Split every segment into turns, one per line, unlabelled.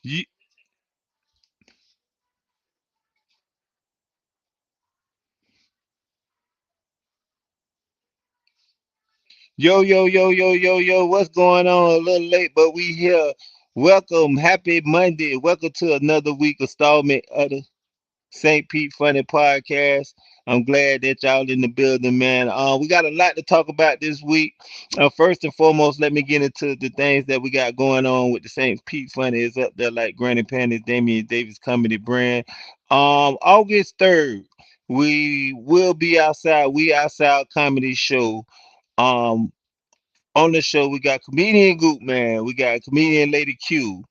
You, yo, what's going on? A little late, but we here. Welcome, happy Monday. Welcome to another week installment of the St. Pete Funny Podcast. I'm glad that y'all in the building, man. We got a lot to talk about this week. First and foremost, let me get into the things that we got going on with the St. Pete Funny is up there like Granny Panties, Damion Davis Comedy Brand. August 3rd, we will be outside. We outside comedy show. Um, on the show, we got comedian Goop Man, we got comedian Lady Q,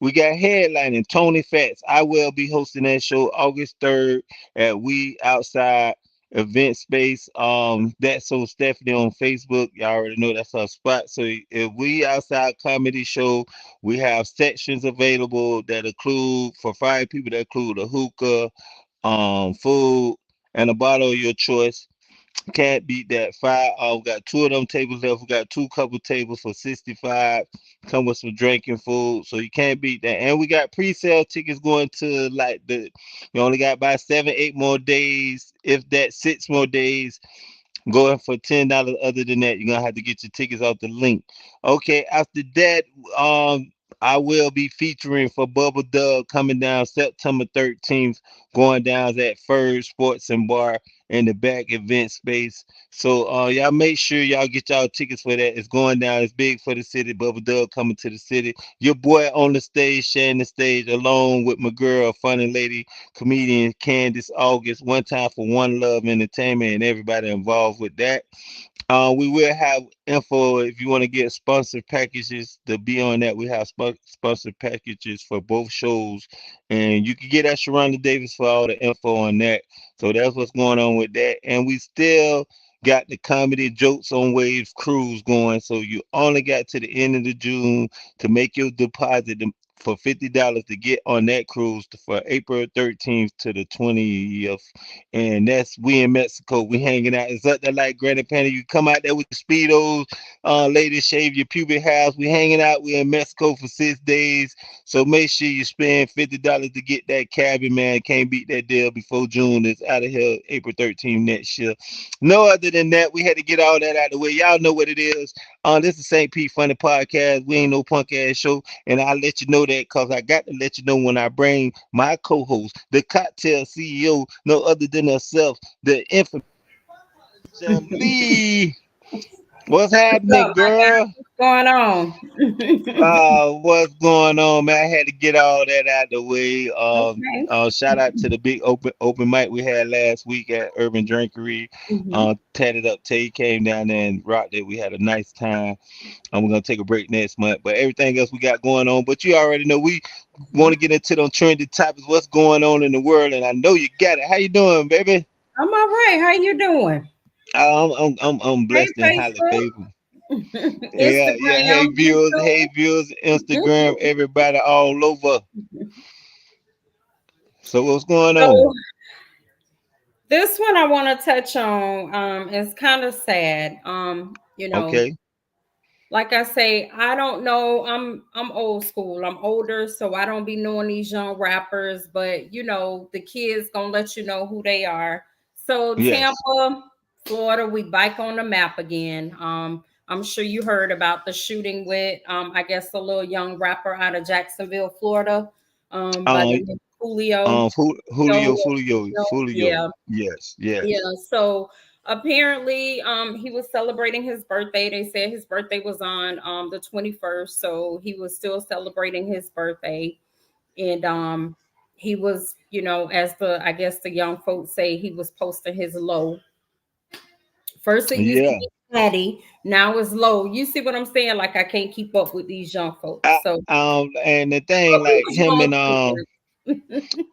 we got headlining Tony Fats. I will be hosting that show August 3rd at We Outside Event Space. That's so Stephanie on Facebook. Y'all already know that's our spot. So if We Outside Comedy Show, we have sections available that include for 5 people that include a hookah, food, and a bottle of your choice. Can't beat that. Five. We got two of them tables left. We got two couple tables for 65. Come with some drinking food, so you can't beat that. And we got pre-sale tickets going to like the. You only got about 7, 8 more days, if that 6 more days. Going for $10. Other than that, you're gonna have to get your tickets off the link. Okay, after that, I will be featuring for Bubble Dub coming down September 13th, going down at Furs Sports and Bar in the back event space. So y'all make sure y'all get y'all tickets for that. It's going down. It's big for the city. Bubble Dub coming to the city. Your boy on the stage, sharing the stage along with my girl, funny lady comedian Candace August. One time for One Love Entertainment and everybody involved with that. We will have info if you want to get sponsored packages to be on that. We have sponsored packages for both shows, and you can get at Sharonda Davis for all the info on that. So that's what's going on with that. And we still got the comedy jokes on waves cruise going. So you only got to the end of the June to make your deposit for $50 to get on that cruise for April 13th to the 20th, and that's we in Mexico. We hanging out. It's up there like Granny Panty. You come out there with the speedos, ladies shave your pubic hairs. We hanging out. We in Mexico for 6 days. So make sure you spend $50 to get that cabin, man. Can't beat that deal before June. It's out of here April 13th next year. No other than that, we had to get all that out of the way. Y'all know what it is. This is St. Pete Funny Podcast. We ain't no punk ass show. And I'll let you know that because I got to let you know when I bring my co-host, the cocktail CEO, no other than herself, the infamous Lee. What's happening,
Up, my guy?
girl?
What's going on?
What's going on, man? I had to get all that out the way.
Okay.
Shout out to the big open mic we had last week at Urban Drinkery.
Hmm.
Tatted up Tay came down there and rocked it. We had a nice time. We're gonna take a break next month, but everything else we got going on. But you already know we want to get into them trendy topics. What's going on in the world? And I know you got it. How you doing, baby?
I'm all right. How you doing?
I'm
Hey,
blessed and highly
Facebook,
favored. Yeah.
Instagram,
Hey
YouTube.
viewers, Instagram, everybody all over. So what's going on?
So this one I want to touch on is kind of sad.
Okay.
Like I say, I don't know. I'm old school. I'm older, so I don't be knowing these young rappers. But the kids gonna let you know who they are. So
Yes.
Tampa, Florida, we bike on the map again. I'm sure you heard about the shooting with I guess a little young rapper out of Jacksonville, Florida, by the
Um.
name of Julio.
Julio.
Yeah,
Yes.
yeah,
Yes.
so apparently he was celebrating his birthday. They said his birthday was on the 21st, so he was still celebrating his birthday. And he was, as the I guess the young folks say, he was posting his low. First it used to
Yeah.
be Patty, now it's low. You see what I'm saying? Like I can't keep up with these young folks. So
And the
but
thing
we
like
was
him
going
and
through it.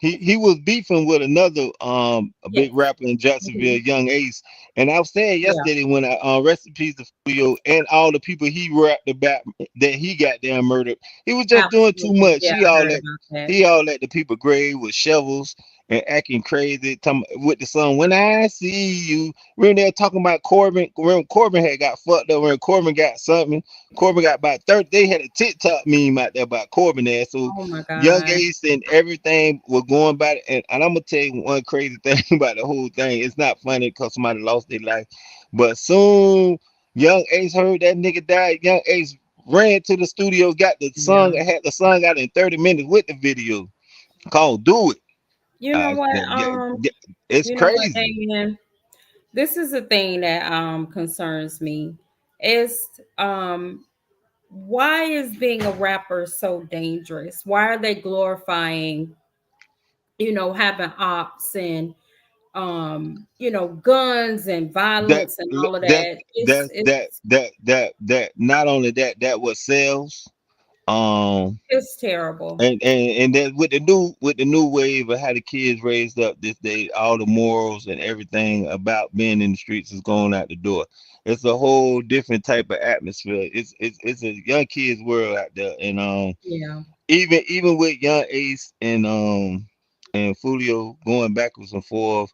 he was beefing with another a
Yes.
big rapper in
Mhm.
Jacksonville, Young Ace. And I was saying
Yeah.
yesterday when I rest in peace to Julio and all the people he rapped about that he got damn murdered. He was just doing too
Absolutely.
much.
Yeah, I heard about that.
He all at the people grave with shovels and acting crazy with the song "When I See You." Remember they were talking about Corbin. Remember Corbin had got fucked up. When Corbin got something, Corbin got about 30. They had a TikTok meme out there about Corbin there. So
Oh my
Young
God.
Ace and everything was going by it. And I'm gonna tell you one crazy thing about the whole thing. It's not funny because somebody lost their life, but soon Young Ace heard that nigga died. Young Ace ran to the studio, got the song,
Yeah.
had the song out in 30 minutes with the video called "Do It."
You know what?
Yeah, yeah, it's
You know what,
crazy.
Damien? This is the thing that concerns me. Is why is being a rapper so dangerous? Why are they glorifying, having ops and guns and
That
violence and all of
that
that?
that not only that, that what sells. Um
It's terrible.
and then with the new wave of how the kids raised up this day, all the morals and everything about being in the streets is going out the door. It's a whole different type of atmosphere. It's a young kids world out there, and
Yeah.
even with young Ace and Fulio going backwards and forth.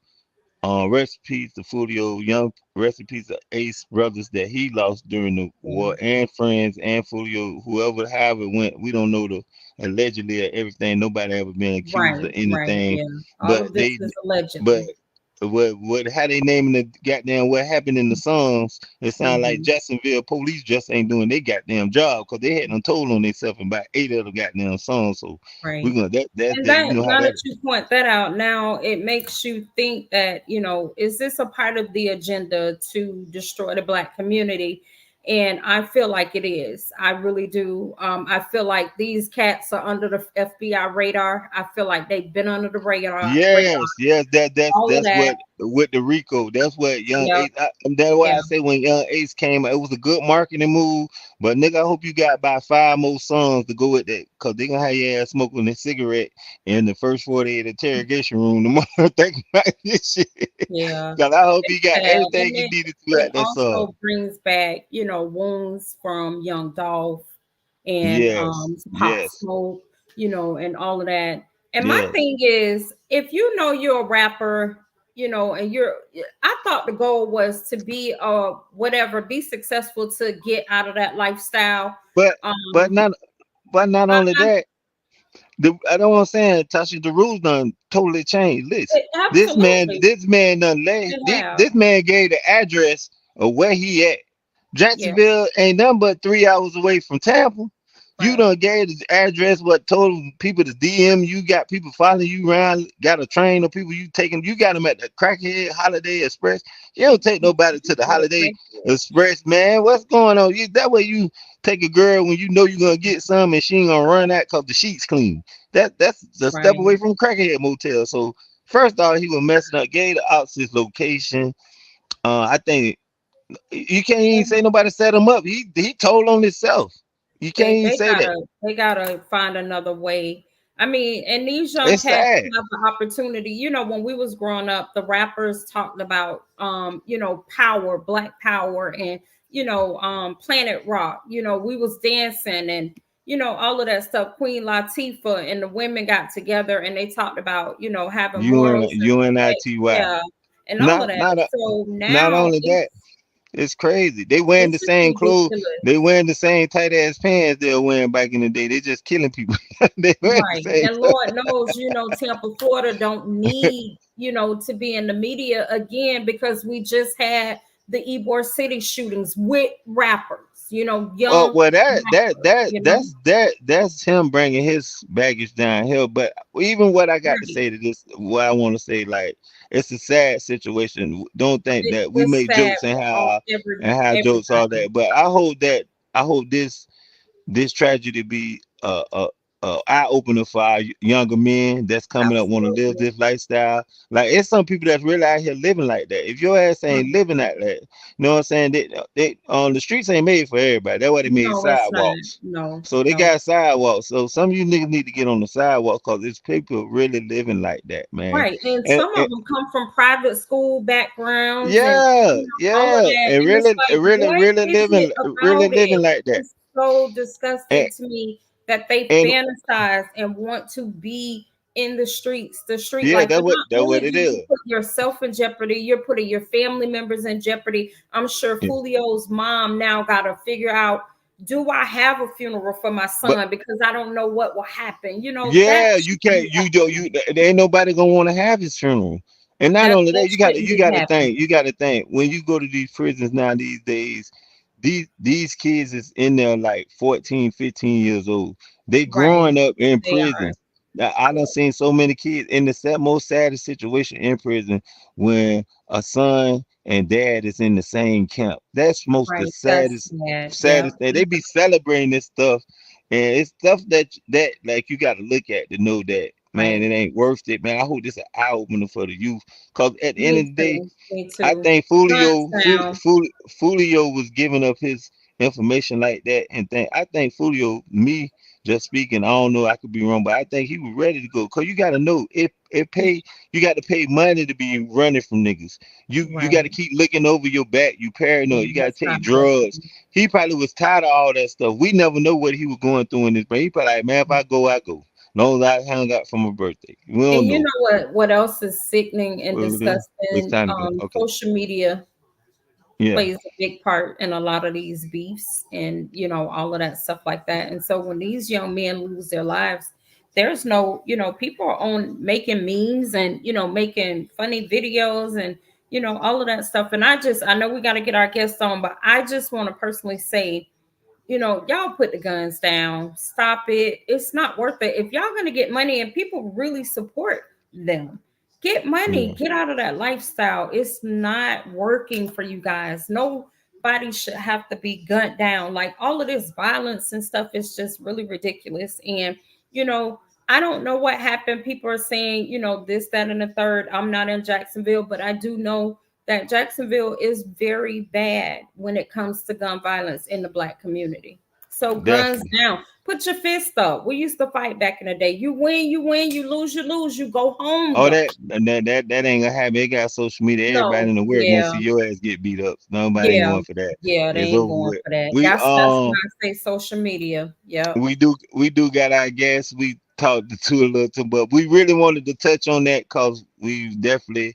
Recipes to Fulio, young recipes to Ace brothers that he lost during the
Yeah.
war, and friends and Fulio, whoever, however it went. We don't know the allegedly or everything. Nobody ever been accused
Right.
of
Right.
anything,
Yeah. All
but
of this
they,
is
but
allegedly.
what how they naming the goddamn what happened in the songs? It sounds like
Hmm.
Jacksonville police just ain't doing their goddamn job because they had them told on themselves in about 8 of the goddamn songs. So we
Right.
gonna that's
And
that you
that
know how
now
that
that you point that out, now it makes you think that, is this a part of the agenda to destroy the black community? And I feel like it is. I really do. I feel like these cats are under the FBI radar. I feel like they've been under the radar,
Yes, yes,
all of
that's
that.
what with the Rico. That's what Young
Yep.
Ace. That's why
Yeah.
I say when Young Ace came, it was a good marketing move. But nigga, I hope you got about five more songs to go with that, cause they gonna have your ass smoking a cigarette in the first 48 interrogation room tomorrow. Think about this shit.
Yeah.
Cause I hope you
It's
got
sad.
everything
And
you
it,
needed to
it
at that song.
also brings back, wounds from young Dolph and
Yes,
Pop
yes,
Smoke, and all of that. And my
yes.
thing is, if you know you're a rapper, and I thought the goal was to be whatever, be successful to get out of that lifestyle.
But but
Um,
not but not only
I,
that. I don't want to say, Tasha, the rules done totally changed. Listen,
absolutely,
this man done laid,
they have.
this man gave the address of where he at.
Yeah,
Jacksonville ain't nothing but 3 hours away from Tampa. You
right.
done gave the address, what told people to DM you, got people following you around, got a train of people you taking, you got them at the Crackhead Holiday Express. You don't take nobody to the
For the
Holiday
crackhead.
Express, man. What's going on? That way you take a girl when you know you're gonna get some and she ain't gonna run out cause the sheets clean. That's a step
Right.
away from Crackhead Motel. So first off, he was messing up, gave the ops his location. I think you can't even say nobody set him up. He told on himself. You can't
They
even
they
say that.
gotta find another way. I mean, and these young
It's
cats
sad.
have the opportunity. When we was growing up, the rappers talked about power, black power, and Planet Rock. We was dancing and all of that stuff. Queen Latifah and the women got together and they talked about having morals and respect.
UNITY.
Yeah, and all of
Not
that.
not
So
not
now
only that, it's crazy. They wearing the
it's just
same clothes.
ridiculous.
They wearing the same tight ass pants they were wearing back in the day. They just killing people. They wearing the
Right.
same
And
stuff.
Lord knows, Tampa, Florida don't need, to be in the media again because we just had the Ybor City shootings with rappers,
Well,
young
well,
rappers.
that's him bringing his baggage downhill. But even what I got to
Right.
say to this, what I want to say, like it's a sad situation. Don't think that we
It's
make
sad
jokes and
for all
how jokes all
everybody.
that. But I hope this tragedy be a eye opener for our younger men that's coming up want to live
Absolutely.
this lifestyle. Like it's some people that's really out here living like that. If your ass ain't
Right.
living like that, you know what I'm saying? They on the streets ain't made for everybody. That's why they made
No, it's not.
sidewalks.
No,
So they
no.
got sidewalks. So some of you niggas need to get on the sidewalk because it's people really living like that, man.
Right. And
And,
some of them come from private school backgrounds and
yeah,
all of
yeah,
that.
and
And it's
really,
like, what is it
really
about
living
it?
like that.
It's so
And,
disgusting to me that they
and
fantasize and want to be in the streets, the street
Yeah,
life. And not
that
only
what
do
it
you
is.
put yourself in jeopardy, you're putting your family members in jeopardy. I'm sure
Yeah.
Julio's mom now got to figure out, do I have a funeral for my
But
son? Because I don't know what will happen. You know, that
yeah, you
shouldn't
can't.
be
You there ain't nobody gonna want to have his funeral. And not only
that
that,
shouldn't be happening.
you got to think when you go to these prisons now these days, these kids is in there like 14, 15 years old. They
Right.
growing up in
They are.
prison. Now, I done seen so many kids in the most saddest situation in prison when a son and dad is in the same camp. That's most the
Right. That's sad. Yeah.
saddest thing. They be celebrating this stuff, and it's stuff that like you got to look at to know that man,
Right.
it ain't worth it, man. I hope this an eye opener for the youth, cause at the end
Me
of the day,
too. Me
I
too.
think
Guns down.
Fulio was giving up his information like that, and I think Fulio, me just speaking, I don't know, I could be wrong, but I think he was ready to go. Cause you got to know, you got to pay money to be running from niggas. You got to
Right.
keep looking over your back. You
Yeah,
paranoid. You got
that's
to take
not
drugs.
healthy.
He probably was tired of all that stuff. We never know what he was going through in his brain. He probably like, man, if I go, I go. Long as I hung out for my birthday. We
And
don't
you
know.
know what else is sickening and
What was it? It's
disgusting?
time to go. Okay.
Social media
Yeah.
plays a big part in a lot of these beefs and all of that stuff like that. And so when these young men lose their lives, there's no, people are on making memes and making funny videos and all of that stuff. And I know we got to get our guests on, but I just want to personally say, y'all put the guns down. Stop it. It's not worth it. If y'all gonna get money and people really support them, get money.
Yeah.
Get out of that lifestyle. It's not working for you guys. Nobody should have to be gunned down. Like all of this violence and stuff is just really ridiculous. And you know, I don't know what happened. People are saying, this, that, and the third. I'm not in Jacksonville, but I do know that Jacksonville is very bad when it comes to gun violence in the black community. So guns
Definitely.
down. Put your fist up. We used to fight back in the day. You win, you win, you lose, you lose. You go home
Oh,
though.
that ain't gonna happen. It got social media. Everybody
No,
in the world gonna see
yeah,
your ass get beat up. Nobody ain't
yeah,
going for that.
yeah. They
It's
ain't
over
going
with.
for that.
We
That's when I say social media. Yep.
we do got our gas. We talked to a little too, but we really wanted to touch on that because we definitely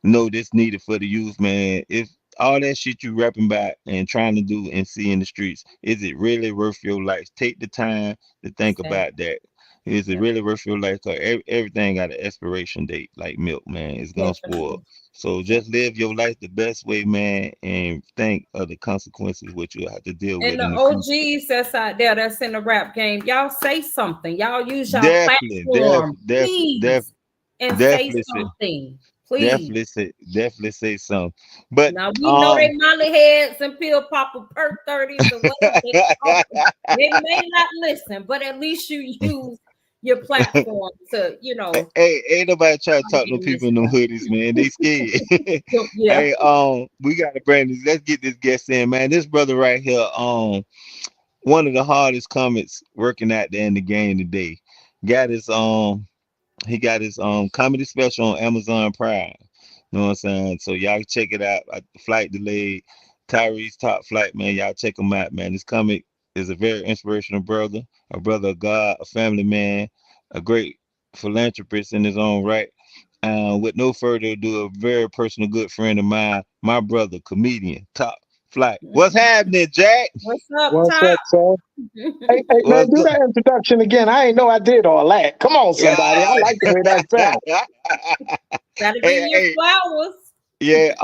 know this needed for the youth, man. If all that shit you rapping about and trying to do and see in the streets, is it really worth your life? Take the time to think about
Exactly.
that. Is it
Yep.
really worth your life? 'Cause everything got an expiration date, like milk, man. It's gonna spoil.
Definitely.
So
Yep.
just live your life the best way, man, and think of the consequences what you'll have to deal
And
with
the
in the future.
OGs that's out there that's in the rap game, y'all say something. Y'all use y'all
Definitely,
platform,
def,
please, and say
definitely say,
something, please.
definitely say something. But
Now we know
um,
they molly heads and pill popper perk 30s and whatever they talking. They may not listen, but at least you use your platform to,
Hey, ain't nobody try to
try to
talk to
get
no
them this
people in them
stuff.
hoodies, man. They scared.
Yeah.
Hey, we gotta bring this. Let's get this guest in, man. This brother right here, one of the hardest comics working out there in the game today. Got his he got his comedy special on Amazon Prime. You know what I'm saying? So y'all check it out. Flight delayed. Tyrese Top Flight, man. Y'all check him out, man. This comic is a very inspirational brother, a brother of God, a family man, a great philanthropist in his own right. With no further ado, a very personal good friend of mine, my brother, comedian, Top Flight. What's happening, Jack?
What's up,
What's
Top?
up, sir? Hey, man,
What's
do
good?
that introduction again. I ain't know I did all that. Come on, somebody. I
Yeah.
like the way that sounds.
Gotta give
Hey,
you your
hey,
flowers.
yeah,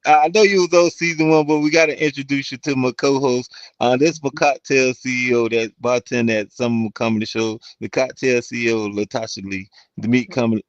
I know you was on season one, but we gotta introduce you to my co-host. This is my cocktail CEO that bartender at some comedy show. The cocktail CEO, Latasha Lee, the meet comedy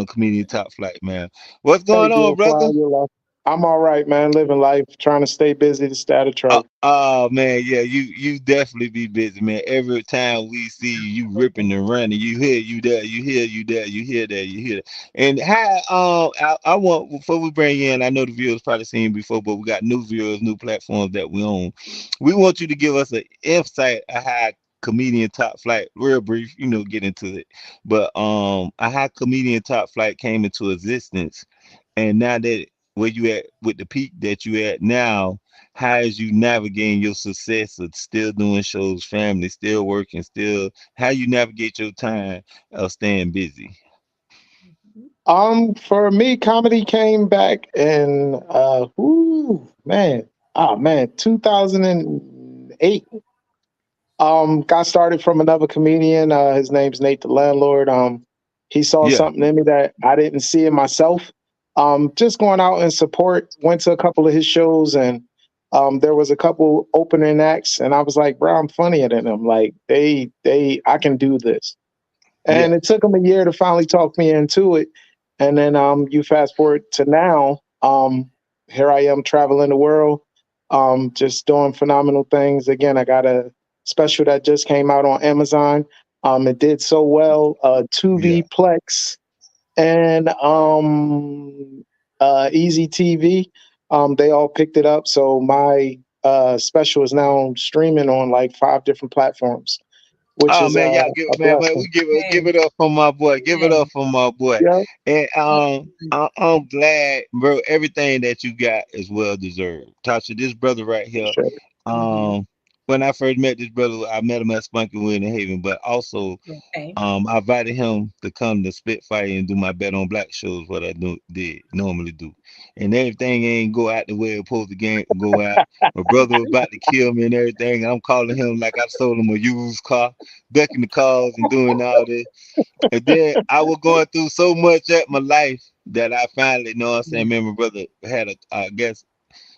comedian Top Flight, man. What's
Hey,
going on,
beautiful.
brother?
How you like? I'm all right, man. Living life, trying to stay busy to stay out of trouble.
Oh man, yeah, you definitely be busy, man. Every time we see you, you ripping and running. You hear you there, you hear you there, you hear that, you hear that. And how I want before we bring you in, I know the viewers probably seen you before, but we got new viewers, new platforms that we own. We want you to give us an insight of how comedian Top Flight, real brief, get into it. But how comedian Top Flight came into existence, and now that where you at with the peak that you at now, how is you navigating your success of still doing shows, family, still working, still how you navigate your time of staying busy?
For me, comedy came back in man, 2008. Got started from another comedian. His name's Nate the Landlord. He saw
Yeah,
something in me that I didn't see in myself. Just going out and support. Went to a couple of his shows, and there was a couple opening acts, and I was like, bro, I'm funnier than them. Like I can do this.
yeah.
And it took him a year to finally talk me into it. And then you fast forward to now, here I am traveling the world, just doing phenomenal things. Again, I got a special that just came out on Amazon. It did so well.
Yeah.
Tubi, Plex, and Easy TV. They all picked it up. So my special is now streaming on like 5 different platforms, which
Oh
is
man, y'all give
a
man, we
blessing.
give
Amen.
it up for my boy. Give it up
Amen.
for my boy.
Yeah,
And
Amen.
I'm glad, bro. Everything that you got is well deserved. Tasha, this brother right
for
here.
sure.
Mhm.
Um, when I first met this brother, I met him at Spunky Win in Haven, but also
Okay.
I invited him to come to Spitfire and do my Bet on Black shows, what I did normally do. And everything ain't go out the way it supposed to go out. My brother was about to kill me and everything. I'm calling him like I sold him a used car, ducking the calls and doing all this. And then I was going through so much at my life that I finally, you know what I'm saying,
Mhm.
man, my brother had I guess,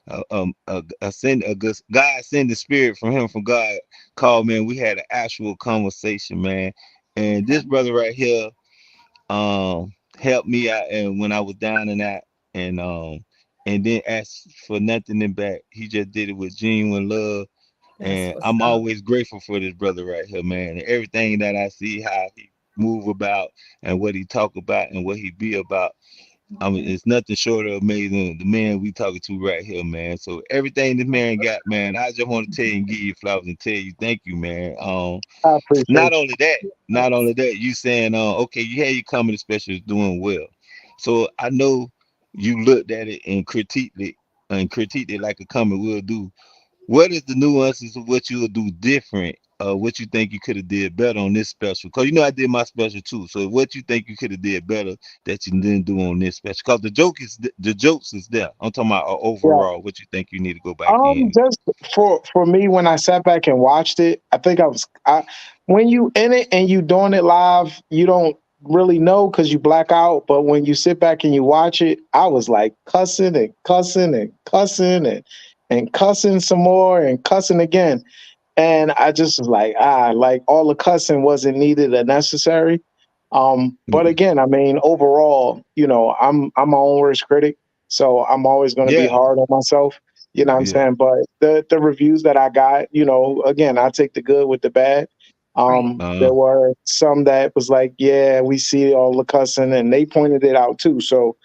a good God send the spirit from him, from God, called me, and we had an actual conversation, man. And this
Okay.
brother right here helped me out and when I was down and out, and then asked for nothing in back. He just did it with genuine love.
That's
And
what's
I'm
up.
always grateful for this brother right here, man. And everything that I see, how he move about and what he talk about and what he be about. I mean,
Okay.
it's nothing short of amazing. The man we talking to right here, man. So everything this
That's
man
what's
got, man, I just want to tell you and
up.
give you flowers and tell you thank you, man.
I
Not
appreciate you.
only that, not
Thanks.
only that, you saying, okay, you had your comedy special is doing well. So I know you looked at it and critiqued it like a comedy will do. What is the nuances of what you'll do different? What you think you could have did better on this special? Cause you know I did my special too. So what you think you could have did better that you didn't do on this special? Cause the jokes is there. I'm talking about
Yeah.
overall. What you think you need to go back in?
Just for me, when I sat back and watched it, I think when you in it and you doing it live, you don't really know because you black out. But when you sit back and you watch it, I was like cussing and cussing and cussing and cussing some more and cussing again. And I just was like, like all the cussing wasn't needed or necessary. But
Mm,
again, I mean, overall, I'm my own worst critic, so I'm always going to be
yeah,
hard on myself. You know what I'm
yeah,
saying? But the reviews that I got, again, I take the good with the bad.
Right.
uh,
There were some that was like, yeah, we see all the cussing, and they pointed it out too. So,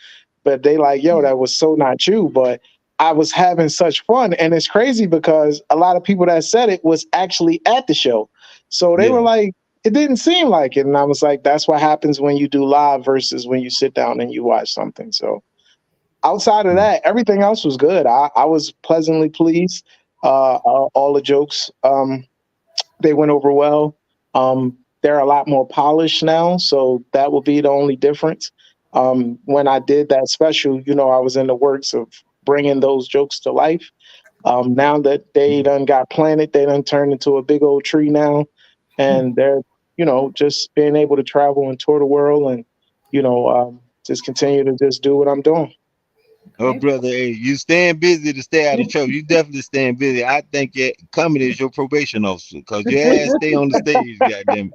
but they like, yo,
Yeah.
that was so not you. But I was having such fun. And it's crazy because a lot of people that said it was actually at the show. So they were
yeah,
like, it didn't seem like it. And I was like, that's what happens when you do live versus when you sit down and you watch something. So outside of
mm,
that, everything else was good. I was pleasantly pleased. All the jokes, they went over well. They're a lot more polished now, so that will be the only difference. When I did that special, I was in the works of bringing those jokes to life. Now that they done got planted, they done turned into a big old tree now, and they're just being able to travel and tour the world and just continue to just do what I'm doing.
oh,
Okay.
brother, hey, you staying busy to stay out of trouble. You definitely staying busy. I think that comedy is your probation officer because your ass stay on the stage, goddamn.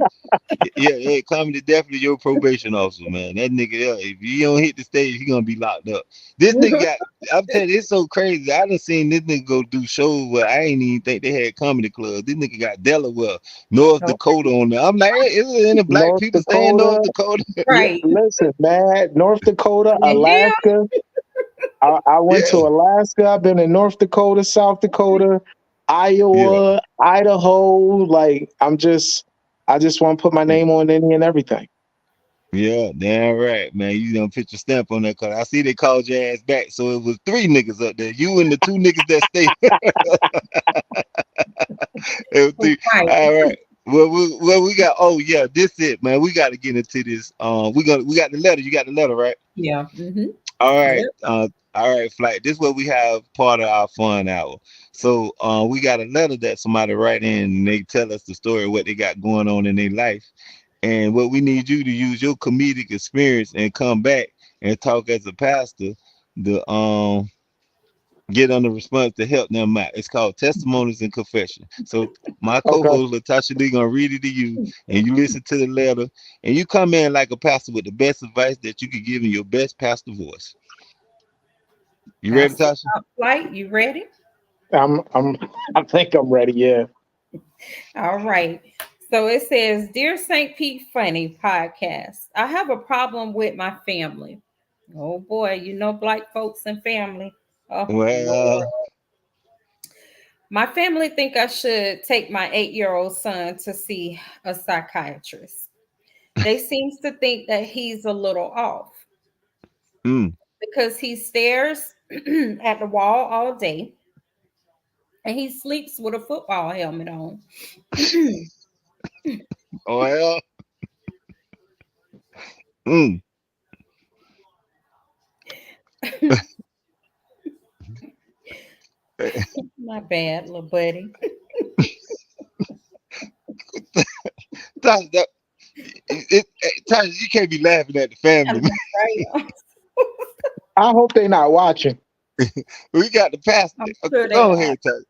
Yeah, yeah, comedy definitely your probation officer, man. That nigga, yeah, if you don't hit the stage, he gonna be locked up. This nigga got, I'm telling you, it's so crazy. I done seen this nigga go do shows where I ain't even think they had comedy clubs. This nigga got Delaware, North
Okay.
Dakota on there. I'm like, hey, is there any black
North
people staying in North
Dakota,
Dakota?
Right.
listen, man, North Dakota,
You hear?
Alaska. I went to
Yeah,
Alaska. I've been in North Dakota, South Dakota,
yeah.
Iowa, Idaho. Like I just want to put my name on any and everything.
Yeah, damn right, man. You done put your stamp on that car. I see they called your ass back, so it was three niggas up there. You and the two niggas that stayed. It was three.
Right.
All right. Well, we got. Oh yeah, this it, man. We got to get into this. We got the letter. You got the letter, right?
Yeah.
All right.
Yep.
All right, flight. This is where we have part of our fun hour. So, we got a letter that somebody write in, and they tell us the story of what they got going on in their life. And what we need you to use your comedic experience and come back and talk as a pastor to get on the response to help them out. It's called testimonies and confession. So my
Okay.
co-host Latasha Lee gonna read it to you, and you listen to the letter, and you come in like a pastor with the best advice that you could give in your best pastor voice. You ready,
Pastor
Tasha?
Flight, you ready?
I'm I think I'm ready. Yeah.
All right. So it says, Dear St. Pete Funny Podcast, I have a problem with my family. Oh boy, you know black folks and family. Oh Lord.
Well,
My family think I should take my 8-year-old son to see a psychiatrist. They seems to think that he's a little off
mm,
because he stares at the wall all day and he sleeps with a football helmet on.
well, mm.
My bad, little buddy.
Tasha, Tasha, you can't be laughing at the
I
family.
know, right?
I hope they're not watching.
We got the pastor.
I'm sure they
Go
are.
ahead, Tasha.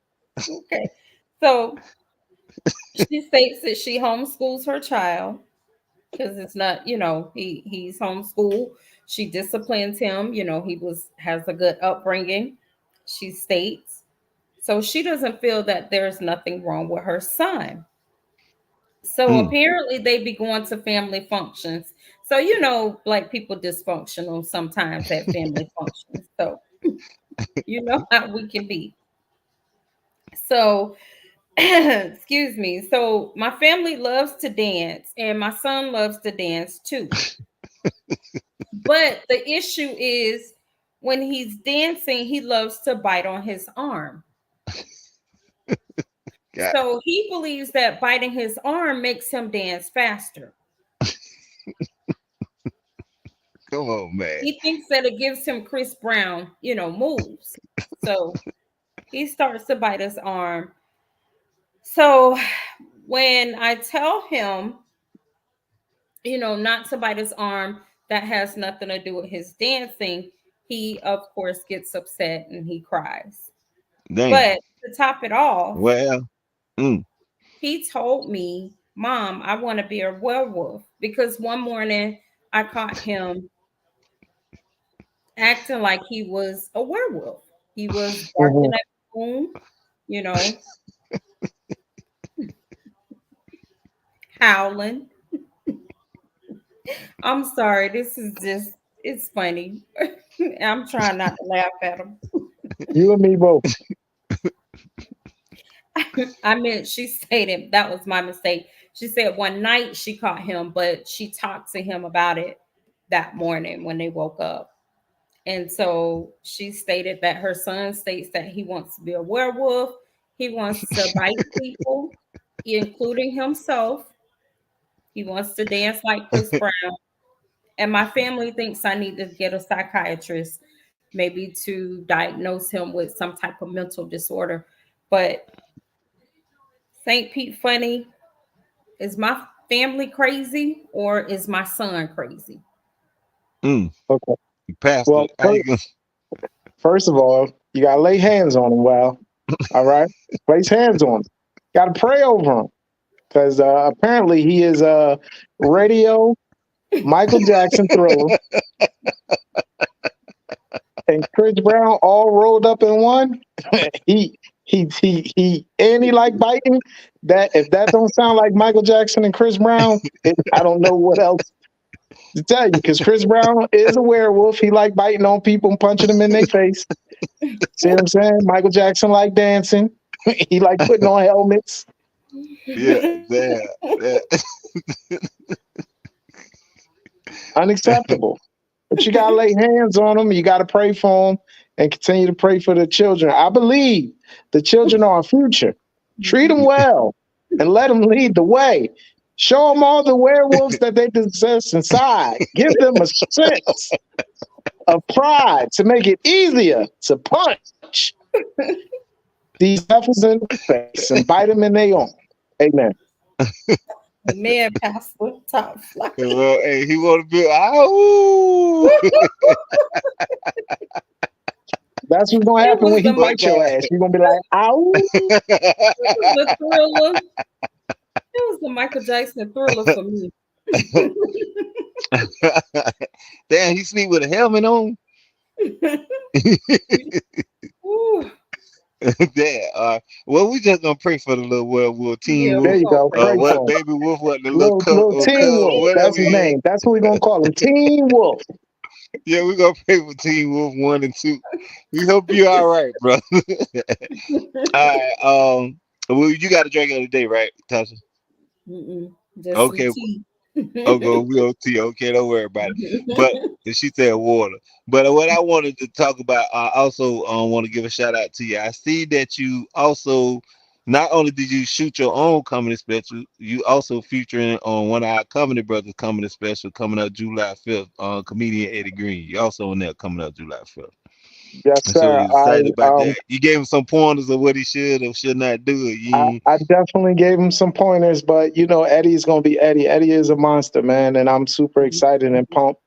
Okay. So she states that she homeschools her child because it's not, he's homeschooled. She disciplines him, he has a good upbringing, she states. So she doesn't feel that there's nothing wrong with her son. So
Mm.
apparently they be going to family functions. So black people dysfunctional sometimes at family functions. So you know how we can be. So excuse me. So my family loves to dance and my son loves to dance too. But the issue is when he's dancing, he loves to bite on his arm.
God,
So he believes that biting his arm makes him dance faster.
come on, man.
He thinks that it gives him Chris Brown, moves. So he starts to bite his arm. So when I tell him, not to bite his arm, that has nothing to do with his dancing, he, of course, gets upset and he cries.
Damn.
But to top it off,
Well, mm,
he told me, Mom, I want to be a werewolf because one morning I caught him acting like he was a werewolf. He was barking
Mhm.
at the room, you know, howling. I'm sorry. This is just, it's funny. I'm trying not to laugh at him.
You and me both.
I meant she stated that was my mistake. She said one night she caught him, but she talked to him about it that morning when they woke up. And so she stated that her son states that he wants to be a werewolf. He wants to bite people, including himself. He wants to dance like Chris Brown. And my family thinks I need to get a psychiatrist, maybe to diagnose him with some type of mental disorder. But St. Pete Funny, is my family crazy or is my son crazy?
mm,
Okay.
Pastor,
Well, first of all, you gotta lay hands on him. Well, all right, place hands on him. Got to pray over him because apparently he is a radio Michael Jackson Thriller and Chris Brown all rolled up in one. he and he like biting. That if that don't sound like Michael Jackson and Chris Brown, I don't know what else to tell you. Because Chris Brown is a werewolf. He like biting on people and punching them in their face. See what I'm saying? Michael Jackson like dancing. He like putting on helmets.
yeah, there, there.
Unacceptable. But you gotta lay hands on them. You gotta pray for them and continue to pray for the children. I believe the children are our future. Treat them well and let them lead the way. Show them all the werewolves that they possess inside. Give them a sense of pride to make it easier to punch these heifers in the face and bite them in their arm. Amen.
Man, Pastor Top Flight.
Well, hey, he want to be. Ow!
That's what's gonna
It
happen
was
when he
the
What
bites your ass. You're gonna be like, ow.
it was the thriller. It was the Michael Jackson Thriller for me.
Damn, he sleep with a helmet on.
Ooh,
Damn. Well, we just gonna pray for the little werewolf, Teen
yeah,
There
we're
Wolf,
you
gonna
go.
pray
Pray
for
what
for him.
baby wolf, what the little
Little Teen
cub,
Wolf. That's
whatever
his
he is.
name. That's what we're gonna call him. Teen Wolf.
Yeah, we gonna pray for Teen Wolf 1 and 2. We hope you all right, bro.
him.
All right. Well, you got a drink of the day, right, Tasha?
Mm-mm, just some
Okay.
tea.
Okay, we on tea. Okay, don't worry about it. But she said water. But what I wanted to talk about, I also want to give a shout out to you. I see that you also not only did you shoot your own comedy special, you also featuring on one of our comedy brothers comedy special coming up July 5th. Comedian Eddie Green. You also on there coming up July 5th.
Yes,
And so
sir.
you're excited about that. You gave him some pointers of what he should or should not do. You,
I definitely gave him some pointers, but you know, Eddie's gonna be Eddie. Eddie is a monster, man, and I'm super excited and pumped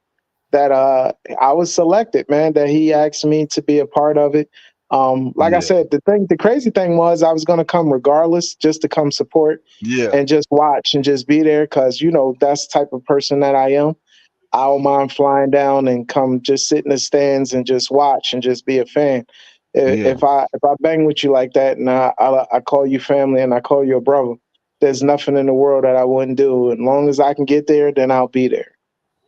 that I was selected, man, that he asked me to be a part of it. Like I
yeah,
said, the crazy thing was I was gonna come regardless, just to come support
yeah,
and just watch and just be there, because you know that's the type of person that I am. I don't mind flying down and come just sit in the stands and just watch and just be a fan.
yeah,
If I bang with you like that and I call you family and I call you a brother, there's nothing in the world that I wouldn't do. As long as I can get there, then I'll be there.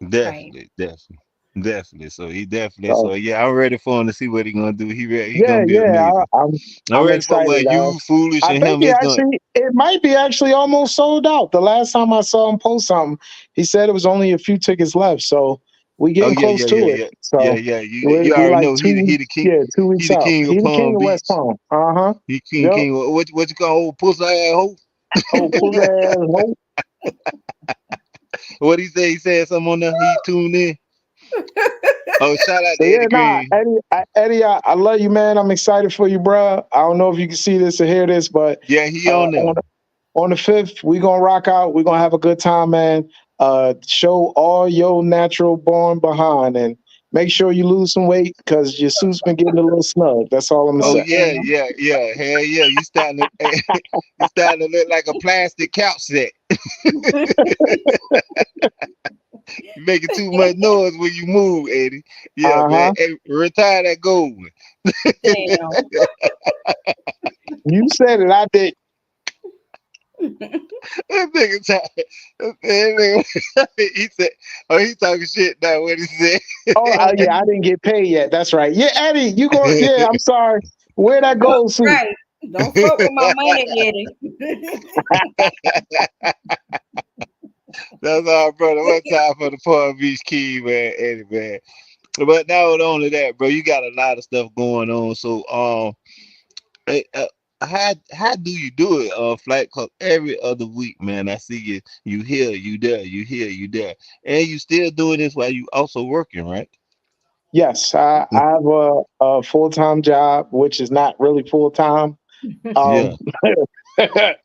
Right.
definitely, definitely. Definitely. So he definitely.
So
So yeah, I'm ready for him to see what he gonna do. He ready, he
yeah,
gonna be
yeah,
amazing. I'm
I'm
ready for
excited.
what you, foolish,
I
and
think
him.
he
It's going.
actually it might be actually almost sold out. The last time I saw him post something, he said it was only a few tickets left. So we
Oh
getting
yeah,
close
yeah,
to
yeah,
it.
yeah, yeah,
So
yeah. You
we
already
like
know he the king.
2 weeks
He the
out.
king
He
of
the king
Palm
of West
Beach.
Palm. Uh-huh.
He king
Yep.
king. What you call old pussy ass hoe?
Oh, pussy ass hoe.
What he say? He said something on there. He tuned in. Oh, shout out
So
to
yeah,
Eddie
nah,
Green.
Eddie, I love you, man. I'm excited for you, bro. I don't know if you can see this or hear this, but
Yeah, he
uh,
on there.
on on the 5th, we gonna rock out. We're gonna have a good time, man. Show all your natural born behind and make sure you lose some weight because your suit's been getting a little snug. That's all I'm gonna
Oh
say.
yeah, yeah, yeah. Hell yeah. You starting to you starting to look like a plastic couch set. You making too much noise when you move, Eddie. Yeah, man.
Uh-huh.
Hey, retire that gold one.
Damn.
You said it, I did.
That nigga that nigga, he said, oh, he talking shit now. What he said?
Oh, yeah, I didn't get paid yet. That's right. Yeah, Eddie, you going yeah, I'm sorry. Wear that gold suit.
Right. Don't fuck with my money, Eddie.
That's all, brother. One time for the Palm Beach King, man, Eddie, man. But not only that, bro, you got a lot of stuff going on. So, hey, how do you do it? Flight Club every other week, man. I see you. You here, you there, you here, you there, and you still doing this while you also working, right?
Yes, I have a full-time job, which is not really full-time.
Yeah.
Um,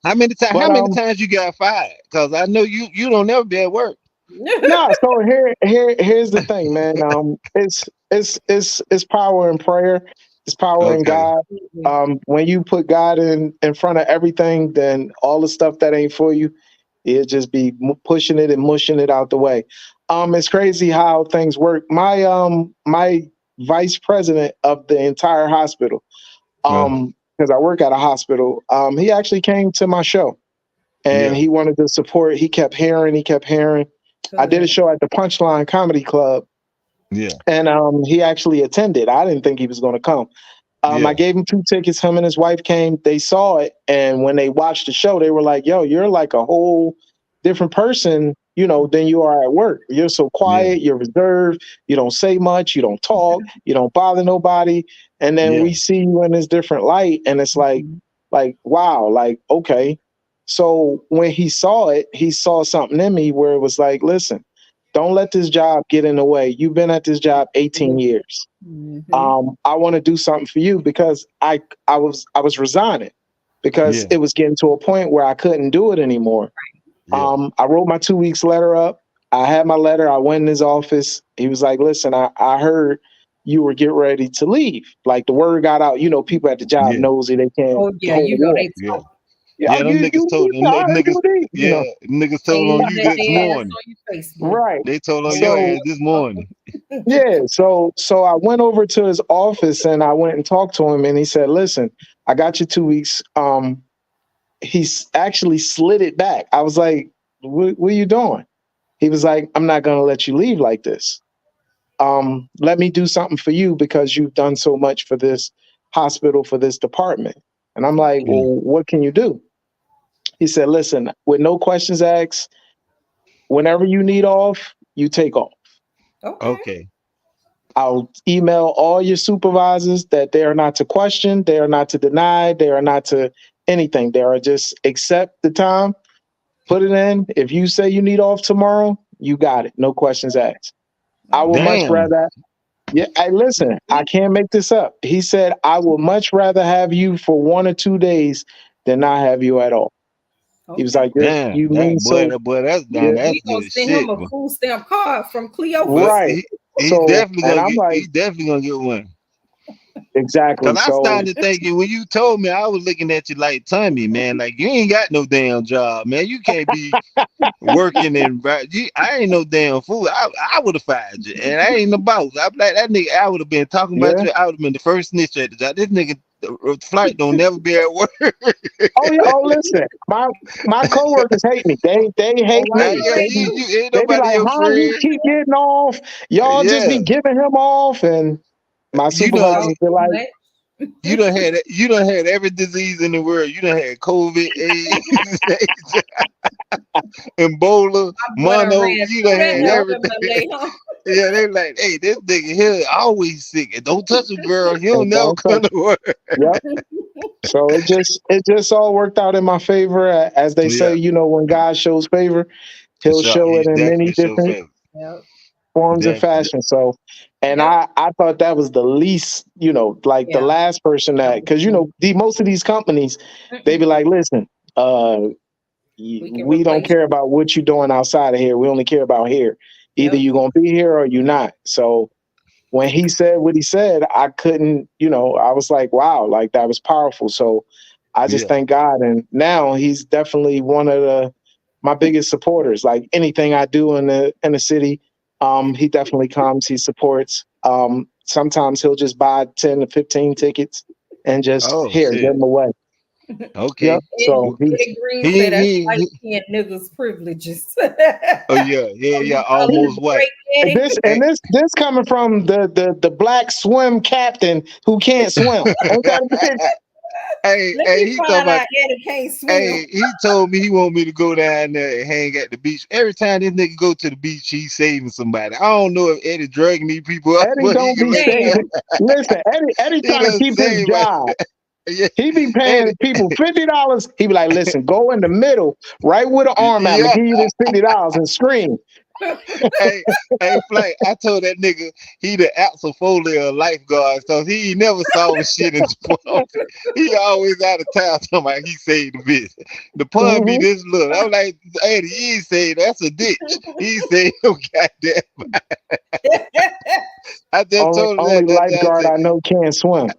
How many times?
but
How many times you got fired? Cause I know you don't never be at work.
no. So here's the thing, man. It's power in prayer. It's power in
Okay.
God. When you put God in front of everything, then all the stuff that ain't for you, it'll just be pushing it and mushing it out the way. It's crazy how things work. My vice president of the entire hospital,
Uh-huh.
because I work at a hospital, he actually came to my show and
Yeah.
he wanted to support. He kept hearing, he kept hearing. I did a
Good.
show at the Punchline Comedy Club,
Yeah.
and he actually attended. I didn't think he was going to come. I
Yeah.
gave him 2 tickets. Him and his wife came. They saw it, and when they watched the show, they were like, "Yo, you're like a whole different person than you are at work. You're so
Yeah.
quiet, you're reserved, you don't say much, you don't talk, you don't bother nobody. And then
Yeah.
we see you in this different light, and it's
Mhm.
like wow, like okay. So when he saw it, he saw something in me where it was like, listen, don't let this job get in the way. You've been at this job 18
Absolutely.
years.
Mhm.
I want to do something for you because I was resigning because
Yeah.
it was getting to a point where I couldn't do it anymore.
Yeah.
I wrote my 2 weeks letter up. I had my letter. I went in his office. He was like, listen, I heard you were getting ready to leave. Like the word got out. People at the job
Yeah.
nosy. They can't
Oh yeah,
hold
they
water.
Yeah.
talk.
Yeah,
Yeah. Them niggas told them
I heard you
niggas.
leave.
Yeah. Niggas told on
Saying
you
that
this
they ass
morning.
on your Facebook.
Right.
They told on
Oh
your
So
ass this morning.
yeah.
yeah, so I went over to his office and I went and talked to him and he said, listen, I got you 2 weeks. He's actually slid it back. I was like, what are you doing? He was like, I'm not going to let you leave like this. Let me do something for you because you've done so much for this hospital, for this department. And I'm like,
Yeah.
well, what can you do? He said, listen, with no questions asked, whenever you need off, you take off.
Okay.
Okay.
I'll email all your supervisors that they are not to question, they are not to deny, they are not to anything. They are just accept the time, put it in. If you say you need off tomorrow, you got it. No questions asked. I would
Okay.
much
Damn.
rather. Yeah, I listen. I can't make this up. He said, "I would much rather have you for 1 or 2 days than not have you at all." He was
Okay.
like, "You
Damn.
mean
That boy.
so?"
That boy. That's
Yeah,
down. That's
We gonna
good
send him
shit,
a
bro.
food stamp card from Cleo for
But
right.
he
So,
definitely
and
gonna
I'm
get.
like,
He definitely gonna get one.
exactly.
Cause I
So,
started thinking when you told me, I was looking at you like Tommy, man. Like you ain't got no damn job, man. You can't be working and I ain't no damn fool. I would have fired you, and I ain't no boss. I'm like that nigga. I would have been talking about
yeah.
you. I would have been the first snitch at the job. This nigga, the flight don't never be at work.
Oh yeah. Oh listen, my coworkers hate me. They
oh
hate
I
me.
Yeah,
know
They
they
be
do.
you ain't
they be
nobody
like,
your
"How he
friend.
keep getting off? Y'all just
Yeah,
be giving him off." And my
you
He
know.
talk
supervisors be
too
like,
much.
You done had every disease in the world. You done had COVID, AIDS, Ebola,
My boy done
mono.
ran
You done
through that
had
"Yep,
everything.
FMLA, huh?
Yeah, they like, hey, this nigga here always sick. And don't touch a girl. He don't
and
never
don't
come
touch."
to work.
Yep. So it just all worked out in my favor. As they say,
Yeah,
when God shows favor,
for
He'll
sure.
show it
He
in many
definitely show
different
favor.
Yep.
forms and
Definitely.
fashion. So, and
Yep.
I thought that was the least, like the
Yeah.
last person
That
that,
was
because
cool.
most of these companies, they be
Mm-mm.
like, listen,
We can
we don't
replace
care about what you're doing outside of here. We only care about here.
you.
Either
Yep.
you're gonna be here or you're not. So when he said what he said, I couldn't, I was like, wow, like that was powerful. So I just
Yeah.
thank God. And now he's definitely one of my biggest supporters. Like anything I do in the city, he definitely comes, he supports. Sometimes he'll just buy 10 to 15 tickets and just
Oh
here, give
shit.
them away. Yep.
Okay.
Eddie,
So he's
Eddie Green
He
said that's light
he.
skinned niggas privileges.
Oh yeah, yeah,
Oh,
yeah.
you call him
Almost white.
Drake, Eddie?
this
Hey,
and this coming from the black swim captain who can't swim. Ain't that a bitch?
Let
hey.
me
He talking
find
about.
out Eddie can't swim.
Hey, he told me he want me to go down there and hang at the beach. Every time this nigga go to the beach, he's saving somebody. I don't know if Eddie drugging these people up,
Eddie
but he
don't
can
be
let
Damn.
saving. Listen, Eddie
he
trying to
done
keep his
save my
job.
yeah.
He be paying
Eddie,
people $50. He be like, listen, go in the middle, right where the arm at. I'm gonna
yeah.
give you this $50 and scream.
Hey, hey, Flight. I told that nigga he the Alpha lifeguard, so he never saw shit in the pond. He always out of town talking about he saved the bitch. The pond be
Hmm.
this little. I'm like, hey, he ain't say that's a ditch. He said, oh goddamn. I just
Only
told him
only
that day. I
lifeguard
said,
I know can't swim.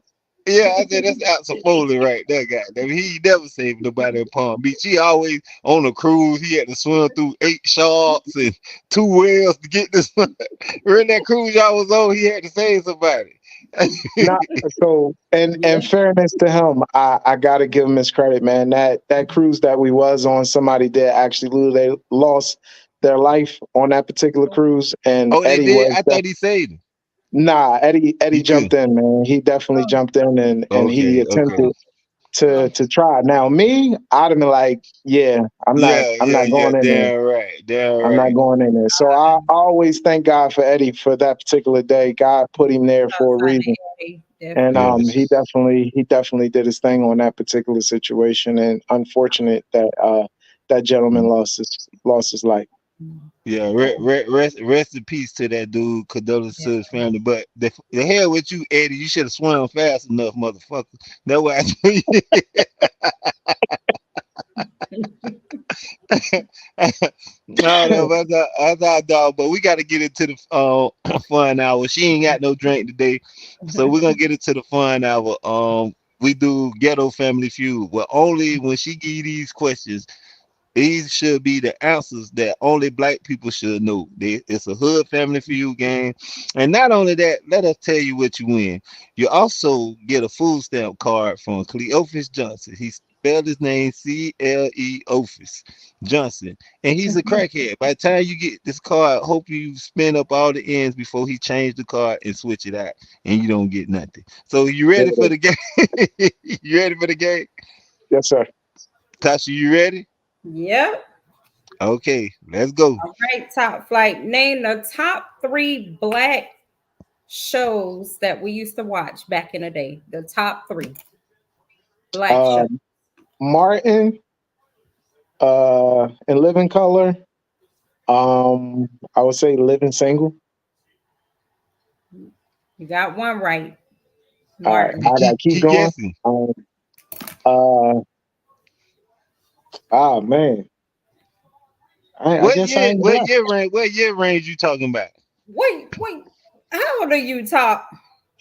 yeah, I said that's Alpha right there, goddamn. He never saved nobody in Palm Beach. He always on a cruise. He had to swim through 8 sharks and 2 whales to get this. During that cruise y'all was on, he had to save somebody.
Not so. And
Yeah.
fairness to him, I gotta give him his credit, man. That cruise that we was on, somebody did actually lose. They lost their life on that particular cruise, and
Oh, they
Eddie
did.
was
I thought he saved him.
nah. Eddie
He
jumped
did.
in, man. He definitely jumped in, and he
Okay, okay.
attempted
Oh,
to try. Now me, I'd have been like, yeah,
Yeah,
I'm
yeah,
not
yeah.
going in there.
Damn right. Damn
I'm not
right.
going in there. So I always thank God for Eddie for that particular day. God put him there for a
outside
reason.
the alley,
And
definitely.
Yes.
he definitely did his thing on that particular situation. And unfortunate that that gentleman lost his life.
Yeah,
Oh,
rest in peace to that dude. Condolences
yeah.
to his family. But the hell with you, Eddie. You should have swum fast enough, motherfucker. That's why no, no, that's our dog. But we got to get into the fun hour. She ain't got no drink today, so we're gonna get into the fun hour. We do ghetto family feud, but only when she give you these questions. These should be the answers that only black people should know. It's a hood family feud game. And not only that, let us tell you what you win. You also get a food stamp card from Cleophas Johnson. He spelled his name Cleophas Johnson. And he's a crackhead. By the time you get this card, hope you spin up all the ends before he changed the card and switch it out and you don't get nothing. So you
There
ready
it
for
is.
the game? You ready for the game?
Yes, sir.
Tasha, you ready?
Yep.
Okay, let's go.
All right, top flight. Name the top three black shows that we used to watch back in the day. The top three black
Uh,
shows.
Martin, in Living Color. I would say Living Single.
You got one right,
All right,
Martin.
I gotta keep
Keep
going.
guessing.
Uh, oh man, I
What
guess I
year?
ain't
What
black.
year range? What year range you talking about?
Wait. How old are you, top?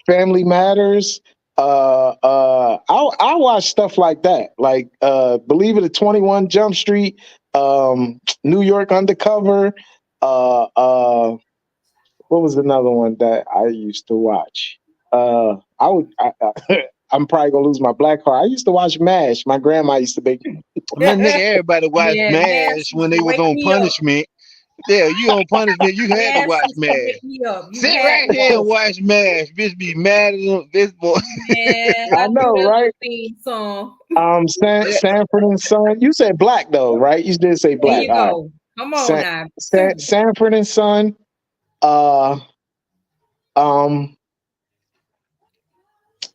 Family Matters. I watch stuff like that, like Believe It or 21 Jump Street, New York Undercover. Uh, uh, what was another one that I used to watch? I would. I'm probably gonna lose my black card. I used to watch MASH. My grandma used to make.
Man, nigga, everybody watched
Yeah, Mash
MASH
used
when
to
they was
wake
on
me up.
punishment. Yeah, you on punishment, you had to
Mash
watch
used to
MASH.
wake me up. You
Sit
had
right
to
here and
watch.
watch MASH. Bitch be mad at them. This boy.
Man,
I
I knew
know,
that
right?
little theme song.
Sanford and Son. You said black though, right? You did say
There
black.
you
All right.
go. Come on now. Two.
Sanford and Son. Uh, um,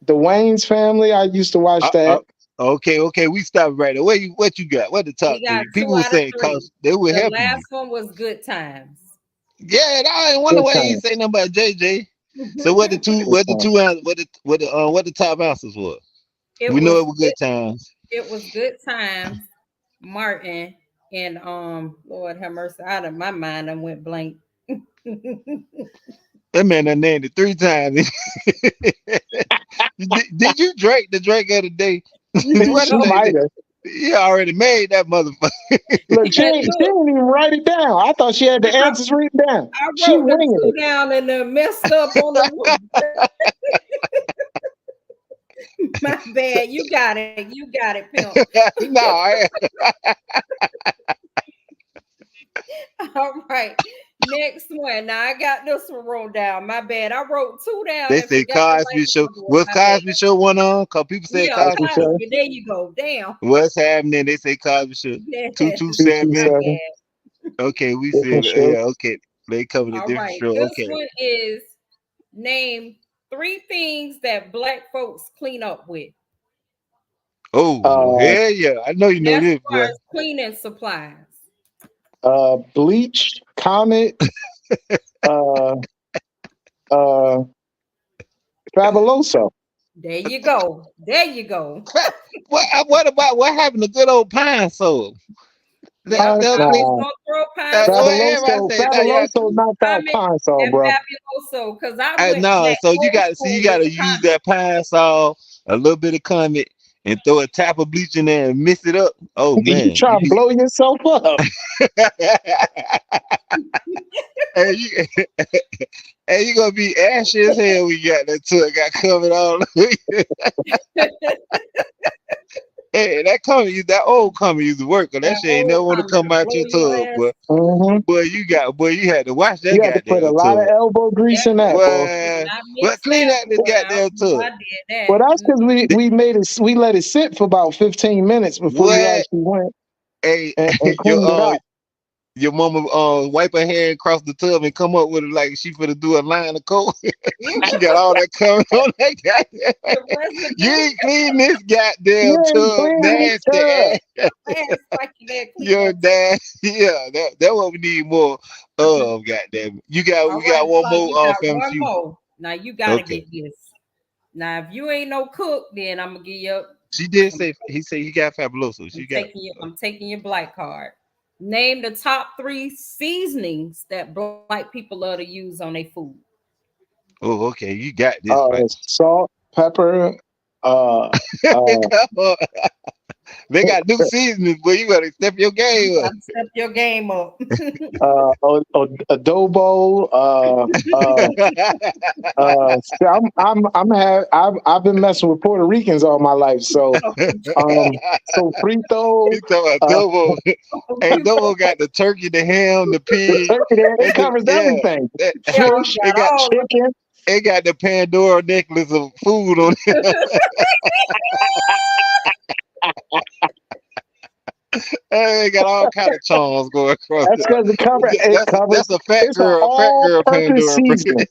the Wayne's Family. I used to watch
Uh, uh,
that.
okay, we stop right there. What you got? What the top
We got
three?
two
People were
out of
saying
three.
cause they were
The
helping you.
last one was Good Times.
Yeah, and I ain't wonder
Good
why you ain't
time.
say nothing about JJ. So what the two
Good
what the
time.
two what the top answers was?
It
We know
was
it was
good.
good times.
It was Good Times, Martin, and Lord have mercy, out of my mind, I went blank.
That man done named it 3 times. Did you drink the drink of the day? What
She
the
No,
day?
might have.
You already made that motherfucker.
Look,
and
she
look,
didn't even write it down. I thought she had the
I,
answers written down.
I
She
wrote the
winging
two
it.
down and then messed up on the. My bad. You got it. You got it, pimp.
No,
All right. Next one. Now I got this one wrote down. My bad. I wrote two down
they
and
say
forgot the
Cosby
last
show.
one.
Was
My bad.
Cosby show one on? Cause people say
Yeah,
That's
Cosby
for
show.
sure.
Cosby. There you go. Damn.
What's happening? They say Cosby show. Two
Yes.
two
Two two
My
seven.
seven.
bad.
Okay, we said
Different show.
yeah. Okay, they covered a
All
different
right.
show.
This
Okay.
one is name three things that black folks clean up with.
Oh
Uh,
hell yeah! I know you know
That's as
this,
far
boy.
as cleaning supplies.
Bleach, Comet, uh, uh, Fabuloso.
There you go. There you go.
What about what happened to good old Pine Sol?
Yep.
Uh,
I was
nah,
gonna throw pine
Well,
sol.
everybody
Fabuloso.
say that. Yeah,
Fabuloso, not that
Comment
pine sol,
and
bro.
fabuloso because I went
no.
back
So you
old
got to see.
school
You got
with
to
the
use
comment.
that Pine Sol, a little bit of Comet, and throw a tap of bleach in there and mix it up. Oh
You
man,
try
you
to
be.
blow yourself up.
Hey, you, hey, you gonna be ashy as hell. We got that took got covered all. Hey, that old comment used to work, 'cause that
That
shit ain't
old
never want to
comment
come
to
out
blow
your
your
tub,
ass.
but
Hmm.
boy, you had to wash that
You had to put a
goddamn
lot of
tub.
elbow grease in
Yeah,
that, boy.
Well,
not
well,
mix
clean
that
out this
water out.
goddamn
You know,
tub.
I did that.
Well, that's because
Mhm.
we let it sit for about 15 minutes before you
What?
actually went
Hey,
and
your
cleaned it out.
your mama wipe her hand across the tub and come up with it like she finna do a line of coke. She got all that coming on that goddamn.
The
You
residue.
ain't clean this
You
goddamn
ain't
tub,
clean this
nasty
tub.
ass.
Ass like you did clean
You're
that tub.
nasty. Yeah, that what we need more of. Goddamn it.
All
We got
right,
one
so
more
you got
family
one
feud.
more. Now you gotta
Okay.
get this. Now, if you ain't no cook, then I'm gonna give you.
She did
I'm,
say he said he got fabuloso.
I'm
She got
taking you. I'm taking your black card. Name the top three seasonings that black people love to use on their food.
oh, okay, you got this right.
Salt, pepper, uh, uh,
Come on. They got new seasonings, but you gotta step your
You
game up.
gotta step your game up.
adobo. I've been messing with Puerto Ricans all my life, so sofrito,
He talking about
uh,
double. Hey,
You
double got the turkey, the ham, the
the
pig.
turkey there, it
It just,
covers
yeah,
everything.
that
y'all
Fish,
it
got
got
all
chicken.
it got the Pandora necklace of food on it. It got all kind of charms going across
That's
it.
because it covers.
That's a
It's an
fat girl
all-purpose
Pandora.
seasoning.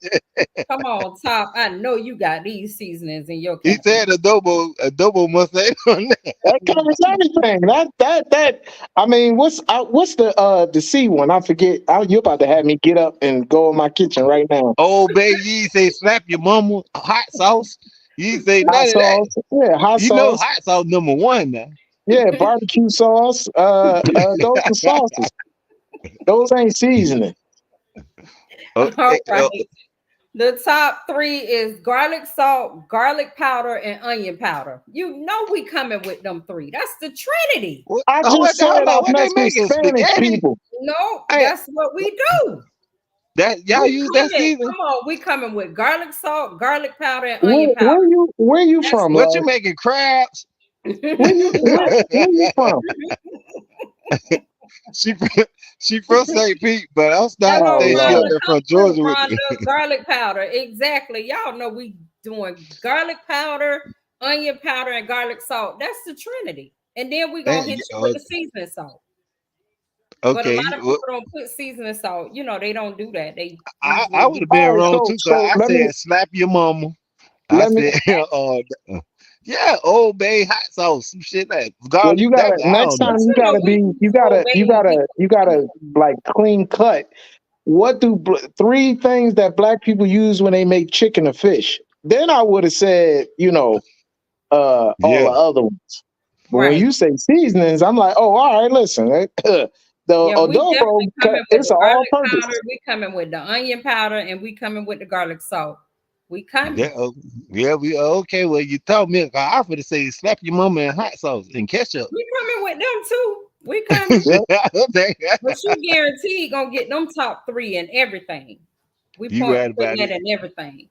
come on, top. I know you got these seasonings in your
He
cabinet.
said adobo must say on that.
That covers everything. That. I mean, what's the C one? I forget. You're about to have me get up and go in my kitchen right now.
Old baby, you ain't say slap your mama hot sauce. You ain't say
Hot
none of that.
sauce, yeah, hot
You know
sauce,
hot sauce number one now.
yeah, barbecue sauce. Those are sauces. Those ain't seasoning.
All
Okay,
right. The top three is garlic salt, garlic powder, and onion powder. You know we coming with them three. That's the Trinity.
I just said
hold on,
I've
what they
messed with
making
Spanish
spaghetti?
people.
No,
Hey,
that's what we do.
that y'all
We
use that
coming.
season?
Come on, we coming with garlic salt, garlic powder, and onion
Where
powder.
you
That's
from,
What you
love?
making crabs?
Where you from?
she from- she from St. Pete, but I'm
That
starting to
Oh
little
think she up
Lord.
Rhonda,
there
come
from
through,
Georgia with
Rhonda.
it.
Garlic powder, exactly. Y'all know we doing garlic powder, onion powder, and garlic salt. That's the Trinity. And then we gonna hit you with the seasoning salt. But a lot
Okay,
of
well,
people don't put seasoning salt. You know, they don't do that. They
I
usually
would have
do.
been
All right,
wrong
so
too. Cause
so
I said slap your mama. I
let me
said, yeah, Old Bay hot sauce, some shit like
well,
garlic.
you
That
gotta
I
next
don't know.
time
But you know, we use Old Bay. We
you gotta like clean cut. What do three things that black people use when they make chicken or fish? Then I would have said, all the
Yeah,
other ones. But when
right.
you say seasonings, I'm like, oh, all right, listen, the
Yeah, we
adobo,
definitely coming with
it's
the
an
garlic
all-purpose.
powder. We coming with the onion powder, and we coming with the garlic salt. We coming.
yeah, yeah. We okay. Well, you told me. I offered to say slap your mama in hot sauce and ketchup.
We coming with them too. We coming.
Yep.
Okay.
But you guaranteed gonna get them top three and everything. We
You right
putting
about
that
it.
in everything.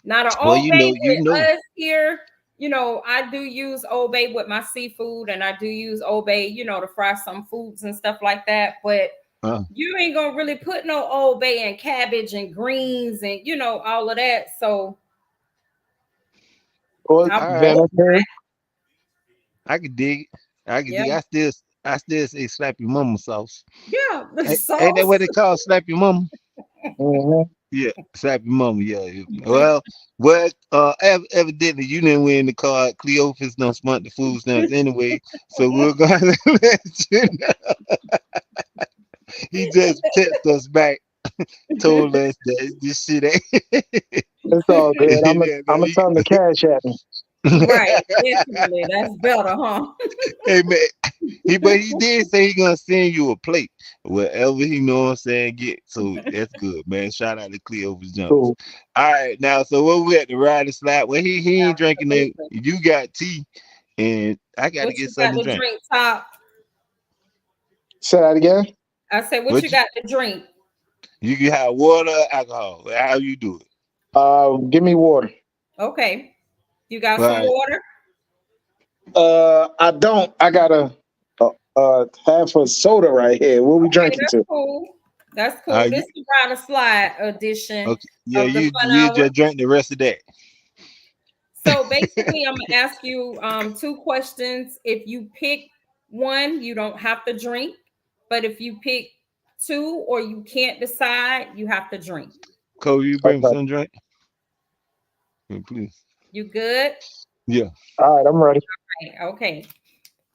Now the
Well,
Old Bay
you
with
know.
us here, I do use Old Bay with my seafood, and I do use Old Bay, to fry some foods and stuff like that. But
Uh,
you ain't gonna really put no Old Bay and cabbage and greens and all of that. So
Or
I
all
would
right.
hope
vinegar.
I can dig it. I can
yeah,
dig. I still say slap your mama sauce.
yeah, the
Ain't that what
sauce.
they call slap your mama?
Mhm.
Yeah, slap your mama. Yeah. Yeah. Evidently you didn't win the card. Cleophas done spent the food stamps anyway, so we're gonna let you know. He just texted us back, told us that this shit ain't.
It's all good.
Yeah, no,
I'm gonna tell them to cash at me.
Right, definitely. That's better, huh?
hey man, but he did say he gonna send you a plate, whatever he know what I'm saying. Get so that's good, man. Shout out to Cleophas Jones.
Cool.
All right, now so what we at the ride slap? Well, he ain't drinking it.
Absolutely.
You got tea, and I got to
What
get
you got
something
to
to drink.
drink, top?
Say that again.
I said, what you
What
got to drink?
you can have water, alcohol. How you do it?
Give me water.
Okay. You got
All
some
right,
water?
I don't. I got half a soda right here. What we
Okay,
drinking
that's
to?
cool. That's cool.
You
This is Ride a Slide edition
okay? Yeah,
of the Fun
you
Hour.
just drink the rest of that.
So basically, I'm gonna ask you two questions. If you pick one, you don't have to drink. But if you pick two or you can't decide, you have to drink.
Kobe, you bring me
Okay.
some drink, yeah, please.
You good?
Yeah,
All right, I'm ready.
Right, okay.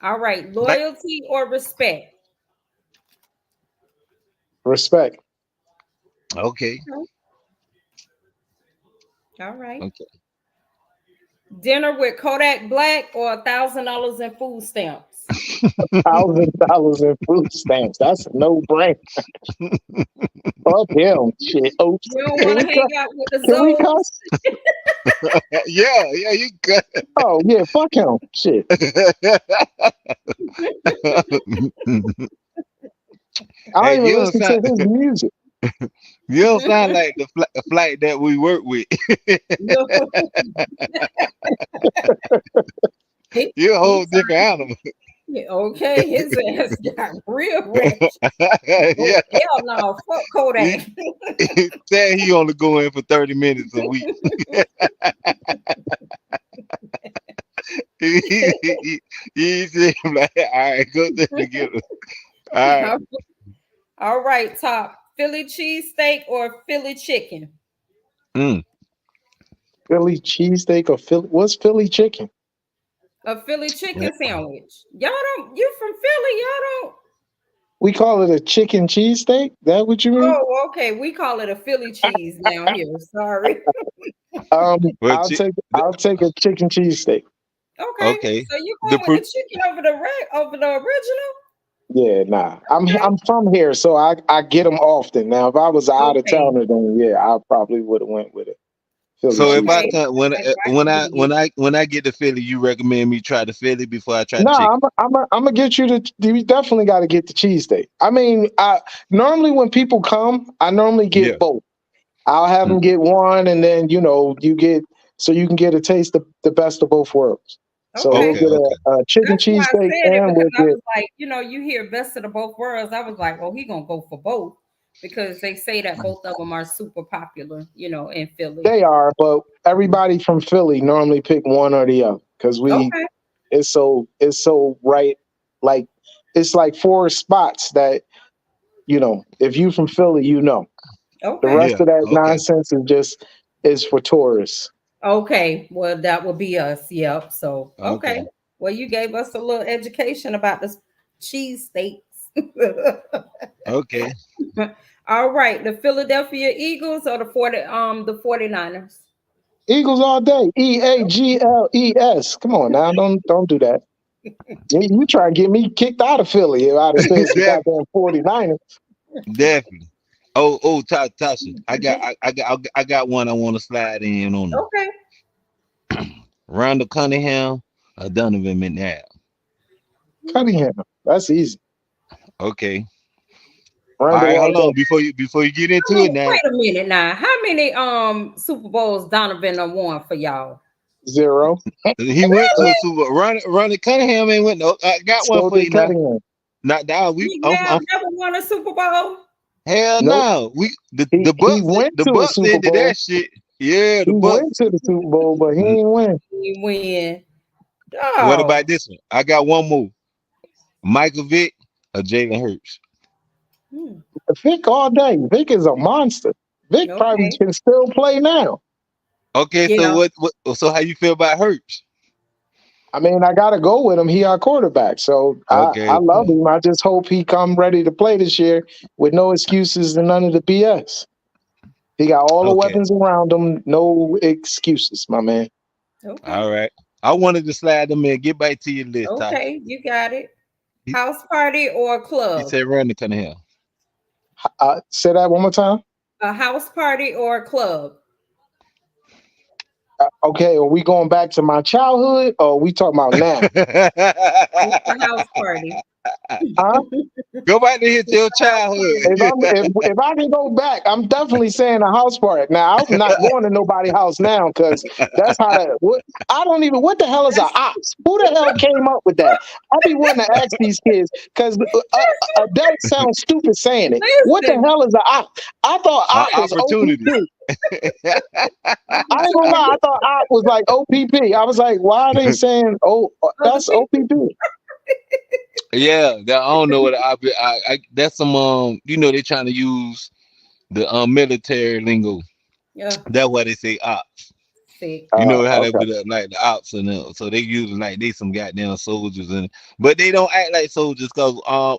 All right.
like
Loyalty or respect?
Respect.
okay,
All right.
okay.
Dinner with Kodak Black or $1,000 in food stamps?
$1,000 in food stamps. That's a no brainer. Fuck him. Shit. Oops.
You don't
Can
want to
we
hang
cuss?
out with the
Can we
Zoes?
cuss?
Yeah, yeah, you good.
Oh yeah. Fuck him. Shit. I
Hey,
don't even listen to his music.
you don't sound like the flight that we work with.
No. He,
You're a
he
whole different animal.
okay, his ass got real ratchet. Oh,
Yeah,
hell no, fuck
he,
Kodak.
he said he only go in for 30 minutes a week. He said like, all right, go there to get him. All right.
All right, top Philly cheesesteak or Philly chicken?
Mm.
Philly cheesesteak or Philly? What's Philly chicken?
A Philly chicken sandwich. Y'all don't. You from Philly? Y'all don't.
We call it a chicken cheesesteak. That what you mean?
Oh, okay. We call it a Philly cheese down here. Sorry.
Well,
I'll take a chicken cheesesteak.
Okay,
okay.
so you
The
going with
pro-
the chicken over the original?
Yeah, nah.
Okay,
I'm from here, so I get them often. Now, if I was an out of
okay,
towner, then yeah, I probably would have went with it. Philly
so if I
cheesesteak.
okay,
come
okay. I can dig it.
when I get to Philly, you recommend me try the Philly before I try the
Nah,
chicken.
I'm gonna get you the. You definitely got to get the cheesesteak. I mean, I normally when people come, I normally
Yeah.
get both. I'll have
Mm.
them get one, and then you get so you can get a taste of the best of both worlds. So we'll
Okay,
Okay.
get
Okay.
a chicken
that's why I
cheesesteak,
said it
and
because
we'll
I
get.
was like, you hear best of the both worlds. I was like, oh, he gonna go for both because they say that both of them are super popular, in Philly.
They are, but everybody from Philly normally pick one or the other because we
Okay,
it's so right. Like it's like four spots that if you from Philly, the
okay,
rest
Yeah.
of that
Okay.
nonsense is for tourists.
okay. Well, that would be us. Yep. So, okay.
Okay.
Well, you gave us a little education about the cheese steaks.
Okay.
All right, the Philadelphia Eagles or the 49ers?
Eagles all day. EAGLES. Come on now, don't do that. You try to get me kicked out of Philly if I'd have said the
Definitely.
goddamn 49ers.
Definitely. Oh, Tasha, I got one I want to slide in on them.
Okay.
Randall Cunningham or Donovan McNabb.
Cunningham. That's easy.
Okay. All
Randall
right,
all
hold
day.
on before you get
How
into it
many,
now.
wait a minute now. How many Super Bowls Donovan done won for y'all?
Zero.
He went to a Super. Ronnie Cunningham ain't went. No, I got one
So
for
did
you now.
Cunningham.
Not down.
McNabb never won a Super Bowl.
Hell
Nope.
no. We
He he went
the
to a
Bucks
Super
ended
Bowl.
that shit. Yeah,
He
the
went
Bucks.
to the Super Bowl, but he
Mm,
ain't win.
He win.
What
Oh,
about this one? I got one more. Michael Vick or Jalen Hurts.
hmm.
Vic all day. Vic is a monster. Vic probably
Okay.
can still play now.
Okay, so
Yeah.
what? So how you feel about Hurts?
I mean, I gotta go with him. He our quarterback, so I
Okay,
love him. I just hope he come ready to play this year with no excuses and none of the BS. He got all the
okay,
weapons around him. No excuses, my man.
Okay.
all right. I wanted to slide them in. Get back to your list, Ty.
Okay. You got it.
You,
House party or
you
club?
said Randy Cunningham.
Say that one more time.
A house party or a club?
Okay, are we going back to my childhood or are we talking about now?
It's a house party.
Huh?
Go back to hit your childhood.
If I can go back, I'm definitely saying a house party. Now I'm not going to nobody's house now because that's how that. What, I don't even. What the hell is a ops? Who the hell came up with that? I be wanting to ask these kids because adults sound stupid saying it. What the
Listen,
hell is a op? I thought op was
Opportunity.
OPP. I ain't gonna lie. I thought op was like OPP. I was like, why are they saying
other
that's
people.
OPP?
Yeah, I don't know what that's some they trying to use the military lingo.
Yeah,
That's why they say ops.
sick.
You know how they
Okay.
put up like the ops and so they use it like they some goddamn soldiers and but they don't act like soldiers because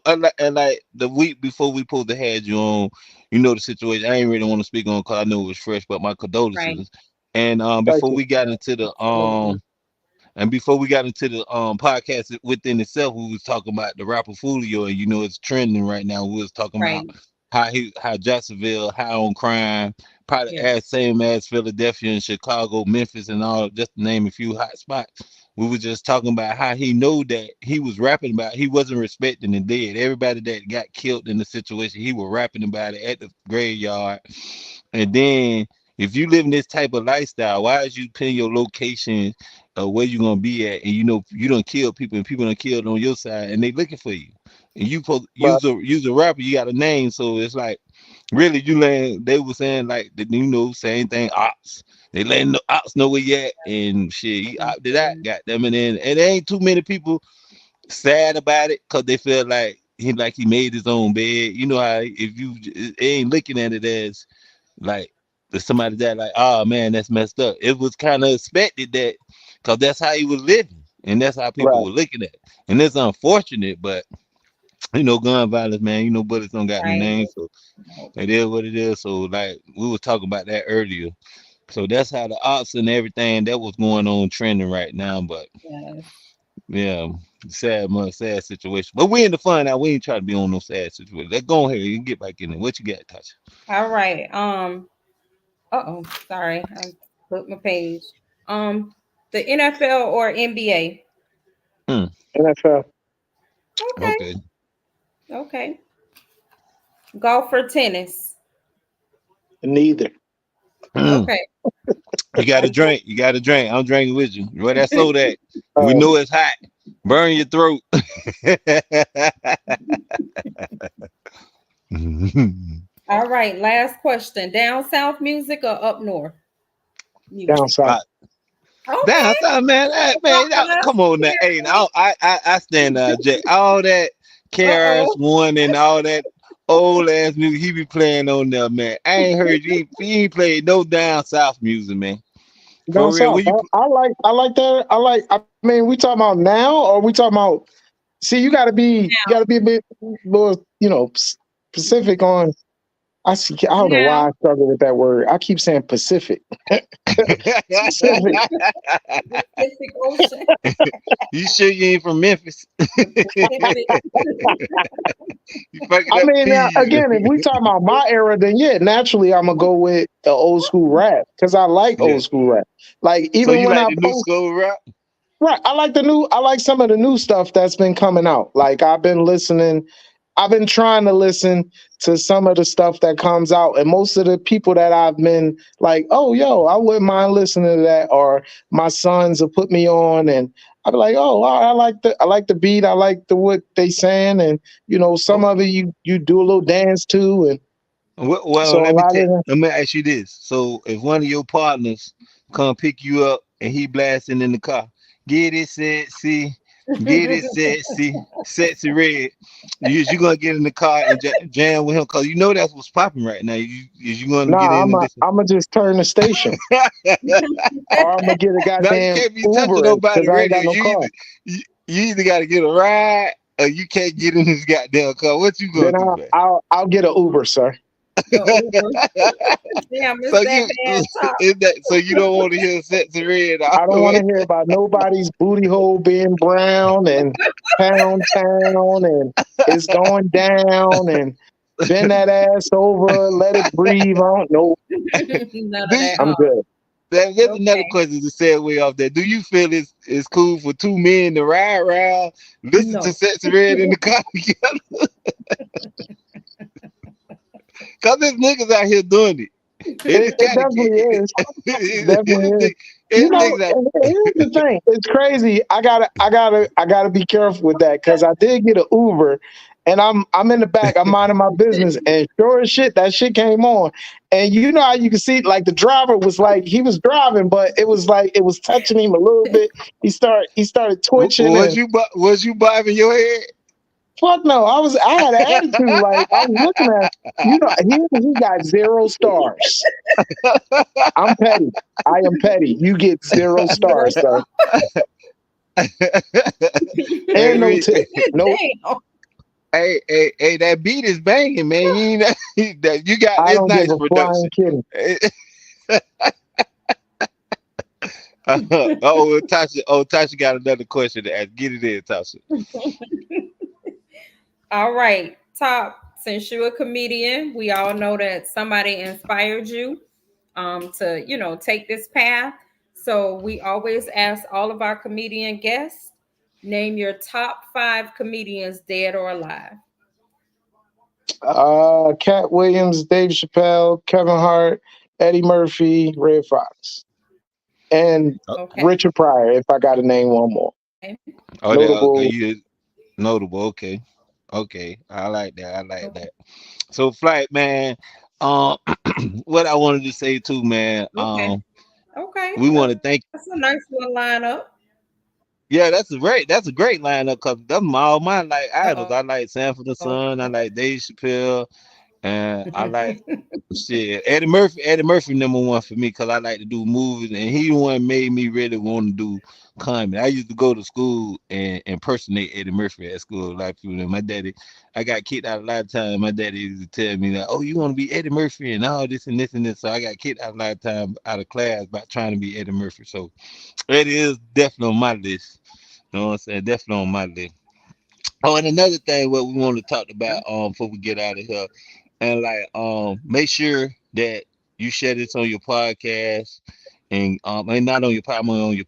like the week before we supposed to had you on, the situation. I ain't really want to speak on because I know it was fresh, but my
Right.
condolences. And
Thank
before
you.
we got into the
Absolutely.
podcast within itself, we was talking about the rapper Fulio, and it's trending right now. We was talking about
Right.
how Jacksonville high on crime, probably
Yeah.
as same as Philadelphia and Chicago, Memphis, and all, just to name a few hot spots. We were just talking about how he know that he was rapping about he wasn't respecting the dead. Everybody that got killed in the situation, he was rapping about it at the graveyard. And then if you live in this type of lifestyle, why is you putting your location where you gonna be at, and you don't kill people, and people don't kill on your side, and they looking for you, and you supposed
But
use a rapper, you got a name, so it's like really you letting they were saying like the same thing ops. They letting the ops know where you at, and shit, he opted out, got them, and there ain't too many people sad about it because they feel like he made his own bed. You know how if you ain't looking at it as like there's somebody that like, oh man, that's messed up. It was kind of expected that because that's how he was living and that's how people
right,
were looking at it. And it's unfortunate, but gun violence, man, bullets don't got no
Right.
name, so it is what it is. So like we were talking about that earlier. So that's how the ops and everything that was going on trending right now. But
Yes.
yeah, sad situation. But we in the fun now. We ain't trying to be on no sad situation. Let's go ahead. You can get back in there. What you got, Tasha?
All right. Uh-oh. Sorry. I put my page. Um, the NFL or NBA?
Hmm.
NFL.
Okay.
Okay.
Okay. Golf or tennis?
Neither.
Hmm.
Okay.
You got to drink. You got to drink. I'm drinking with you. Where that soda at? We
Uh,
know it's hot. Burn your throat.
All right. Last question. Down south music or up north
Down
music?
south.
Damn,
Okay.
son, man, man, come on now. Hey, now, I stand Jay. All that
Uh
KRS
oh.
One and all that old ass music he be playing on there, man. I ain't heard you ain't played no down south music, man.
Down
For real,
south.
when you
I like that. I mean, we talking about now or we talking about see you gotta be a bit more, specific on I see I don't know why
Now.
I struggle with that word. I keep saying Pacific. Specific.
Pacific Ocean.
you sure you ain't from Memphis?
The Pacific.
You fucking
I
up
mean, now
P's.
again, if we talking about my era, then yeah, naturally I'm gonna go with the old school rap because I like
Yeah.
old school rap. Like
So
even
you
when
like
I
the new
post,
school rap?
right, I like some of the new stuff that's been coming out. Like I've been trying to listen to some of the stuff that comes out, and most of the people that I've been like, oh yo, I wouldn't mind listening to that, or my sons will put me on, and I'd be like, oh, I like the beat, I like the what they saying, and some of it you do a little dance to, and
Well,
so a lot of them,
let me ask you this. So if one of your partners come pick you up and he blasting in the car, get it sexy, get it sexy, sexy red. You gonna get in the car and jam with him because you know that's what's popping right now. You gonna get
nah,
in and listen?
I'm gonna just turn the station, or I'm gonna get a
Now you
goddamn
can't be touching
Uber
nobody
because I ain't
radio.
got no car.
You either gotta get a ride or you can't get in this goddamn car. What you gonna
Then
do,
I'll get an Uber, sir.
The Uber. Damn,
So
it's that
you
bad talk.
is that so you don't want to hear sexy red all
I
the
don't want
way?
to hear about nobody's booty hole being brown and pound town and it's going down and bend that ass over, let it breathe. I don't know.
None
Do
of
you,
that,
I'm
huh?
good.
That's another
Okay.
question to segue off that. Do you feel it's cool for two men to ride around, listen to
No.
Sexy Red in the car together? Cause there's niggas out here doing it. And it's
It
kind of
definitely is. Definitely is. You
it's
know,
niggas out.
and here's the thing. It's crazy. I gotta be careful with that because I did get an Uber, and I'm in the back. I'm minding my business, and sure as shit, that shit came on. And you know how you can see, like the driver was like he was driving, but it was like it was touching him a little bit. He started twitching, and
Was you bobbing your head?
fuck no, I had an attitude. Like I was looking at, he got 0 stars. I'm petty. I am petty. You get 0 stars,
Zero.
sir.
Hey,
And no tip. No,
Damn.
hey, that beat is banging, man. That you got
I
this
don't give
nice
a flying
production.
kitty.
Tasha got another question to ask. Get it in, Tasha.
All right. Top, since you're a comedian, we all know that somebody inspired you to, take this path. So we always ask all of our comedian guests, name your top five comedians, dead or alive.
Cat Williams, Dave Chappelle, Kevin Hart, Eddie Murphy, Red Fox, and
Okay.
Richard Pryor. If I got to name one more
Oh, that okay.
notable.
You notable. Okay, okay. I like that. I like
Okay.
that. So, flight man. Um, what I wanted to say too, man.
Okay. Okay.
We want to thank.
That's a nice little lineup.
Yeah, that's a great lineup because them all my like idols.
Uh
I like Sanford and Son. I like Dave Chappelle, and I like
oh.
shit. Eddie Murphy number one for me because I like to do movies, and he the one made me really want to do comedy. I used to go to school and impersonate Eddie Murphy at school. Like people, and my daddy, I got kicked out a lot of times. My daddy used to tell me that, oh, you want to be Eddie Murphy and all this and this and this. So I got kicked out a lot of time out of class by trying to be Eddie Murphy. So Eddie is definitely on my list. You know what I'm saying? Definitely on my list. Oh, and another thing what we want to talk about before we get out of here, and like make sure that you share this on your podcast and not on your podcast, on your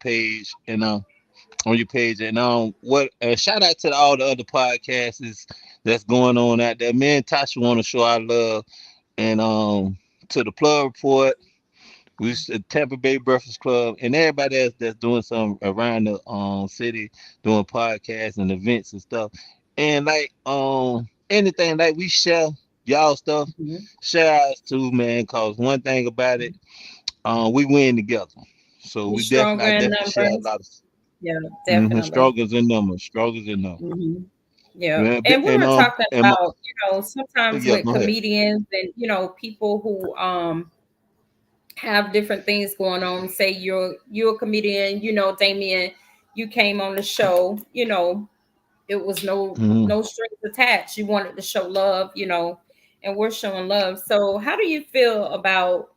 page and what shout out to all the other podcasts that's going on out there. Me and Tasha want to show our love and to the plug report. We the Tampa Bay Breakfast Club and everybody else that's doing some around the city doing podcasts and events and stuff. And like anything like we share y'all stuff,
Mhm.
share ours too, man. Cause one thing about it, we win together. So
You're
we definitely
stronger
I
in
definitely share a
numbers.
lot of
Yeah, definitely.
struggles in numbers, struggles in numbers.
Hmm. Yeah.
Yeah,
And we were talking
and my,
about, sometimes
yeah,
with
go ahead.
comedians and, people who have different things going on. Say you're a comedian, Damion, you came on the show, it was
Mhm.
no strings attached. You wanted to show love, and we're showing love. So how do you feel about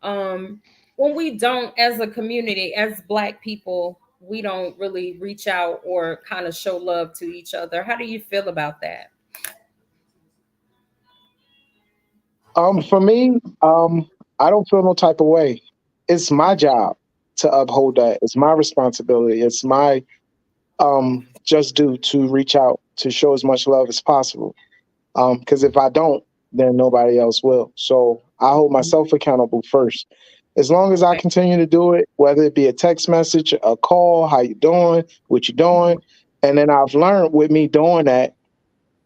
um when we don't, as a community, as Black people, we don't really reach out or kind of show love to each other? How do you feel about that?
For me, I don't feel no type of way. It's my job to uphold that. It's my responsibility. It's my just due to reach out to show as much love as possible. Because if I don't, then nobody else will. So I hold
Mhm.
myself accountable first. As long as I
Okay.
continue to do it, whether it be a text message, a call, how you doing, what you doing, and then I've learned with me doing that,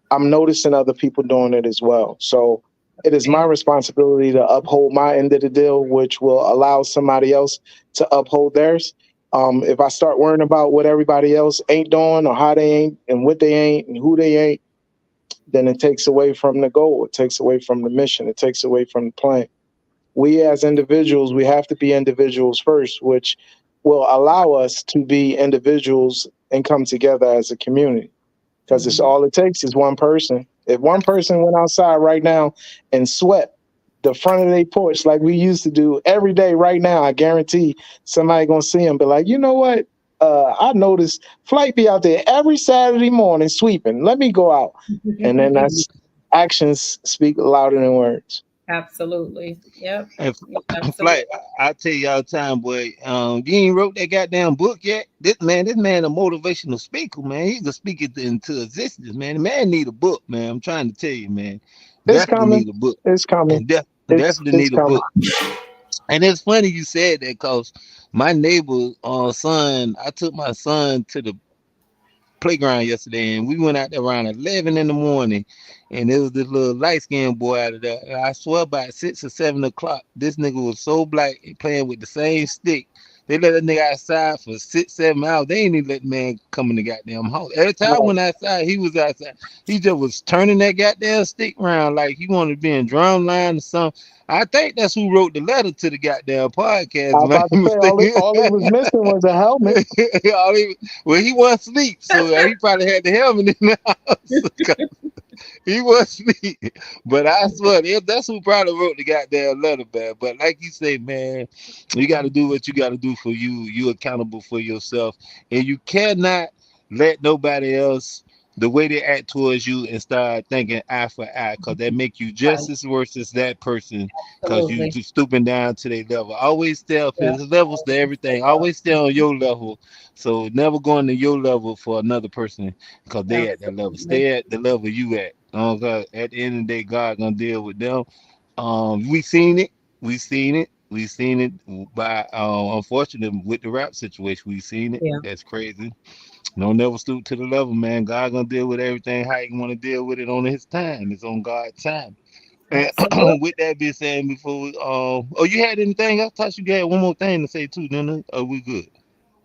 I'm noticing other people doing it as well. So it is my
Okay.
responsibility to uphold my end of the deal, which will allow somebody else to uphold theirs. If I start worrying about what everybody else ain't doing or how they ain't and what they ain't and who they ain't, then it takes away from the goal. It takes away from the mission. It takes away from the plan. We as individuals, we have to be individuals first, which will allow us to be individuals and come together as a community because it's
Mhm.
all it takes is one person. If one person went outside right now and swept the front of their porch like we used to do every day right now, I guarantee somebody gonna see them be like, you know what? I noticed Flight be out there every Saturday morning sweeping. Let me go out. And then that's actions speak louder than words.
Absolutely. Yep.
And
Absolutely.
Flight, I tell you all the time, boy. You ain't wrote that goddamn book yet. This man, a motivational speaker, man. He can speak it into existence, man. The man need a book, man. I'm trying to tell you, man.
It's
Definitely
coming.
need a book,
It's coming.
and
It's
definitely
it's
need a
coming.
book. And it's funny you said that, cause my neighbor, son, I took my son to the playground yesterday, and we went out there around 11 in the morning, and there was this little light skinned boy out of there. And I swear by 6 or 7 o'clock, this nigga was so black and playing with the same stick. They let that nigga outside for 6, 7 hours. They ain't even let the man come in the goddamn house. Every time I
Right.
went outside, he was outside. He just was turning that goddamn stick around like he wanted to be in drumline or something. I think that's who wrote the letter to the goddamn
I
podcast,
was
if I
about to
ain't
say
mistaken.
all he was missing was a helmet.
Well, he wasn't asleep, so he probably had the helmet in the house. He was asleep. But I swear, that's who probably wrote the goddamn letter, man. But like you say, man, you got to do what you got to do for you. You accountable for yourself, and you cannot let nobody else the way they act towards you and start thinking eye for eye, cause that make you just
Right.
as worse as that person, cause you
Absolutely.
just stooping down to their level. Always stay up
Yeah.
here. There's levels to everything. Always stay on your level. So never going to your level for another person because they at that level.
Absolutely.
Stay at the level you at. God, at the end of the day, God gonna deal with them. We seen it. We seen it. We seen it by unfortunately with the rap situation. We seen it.
Yeah.
That's crazy. Don't never stoop to the level, man. God gonna deal with everything how he want to deal with it on his time. It's on God's time. And
Absolutely.
with that being said, before we oh, you had anything else? Thought you had one more thing to say too, didn't it? Oh, we good.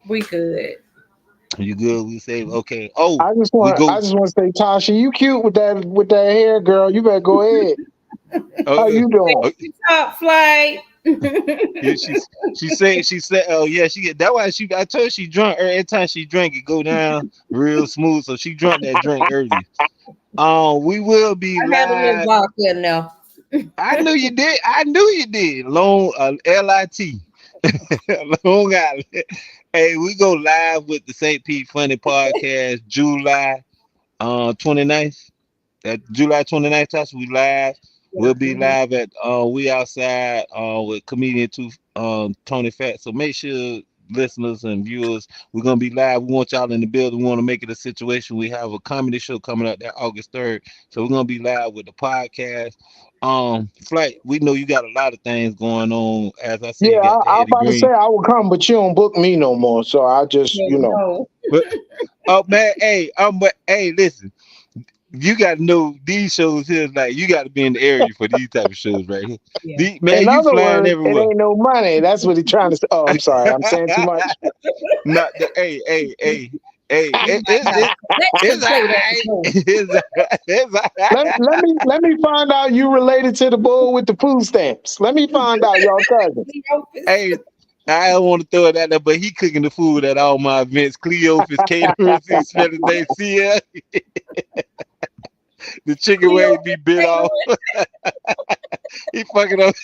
We good.
You good? We say okay. Oh,
I just
we
want
go.
I just want to say, Tasha, you cute with that hair, girl. You better go ahead. How
Uh,
you
Thank
doing?
uh,
you, Top Flight.
Yeah, she said oh yeah that why she I told her she drunk every time she drank it go down real smooth, so she drunk that drink early. We will be
I had a little
live.
vodka in there.
I knew you did. Long LIT. Long Island. Hey, we go live with the St. Pete Funny Podcast July 29th. At July 29th, Tasha, we live.
Yeah.
We'll be live at We Outside with comedian Tony Fat. So make sure listeners and viewers, we're gonna be live. We want y'all in the building. We want to make it a situation. We have a comedy show coming up that August 3rd. So we're gonna be live with the podcast. Flight, we know you got a lot of things going on. As I say,
Yeah,
you got the
I was
Eddie
about to say
Green.
I will come, but you don't book me no more. So I just,
No, no.
But oh man, but hey, listen. You got to know these shows here. Like you got to be in the area for these type of shows right here.
Yeah.
in
Man, you
other
flying
words, it
everywhere.
ain't no money. That's what he's trying to say. Oh, I'm sorry. I'm saying too much.
Not the hey.
You might have to let
It's
him say that
alright.
before.
It's
Let me find out you related to the bull with the food stamps. Let me find out y'all cousins.
hey. I don't want to throw it out there, but he cooking the food at all my events. Cleophas catering, see spelling name, see ya. The chicken
Cleo
wings be bit off. He fucking up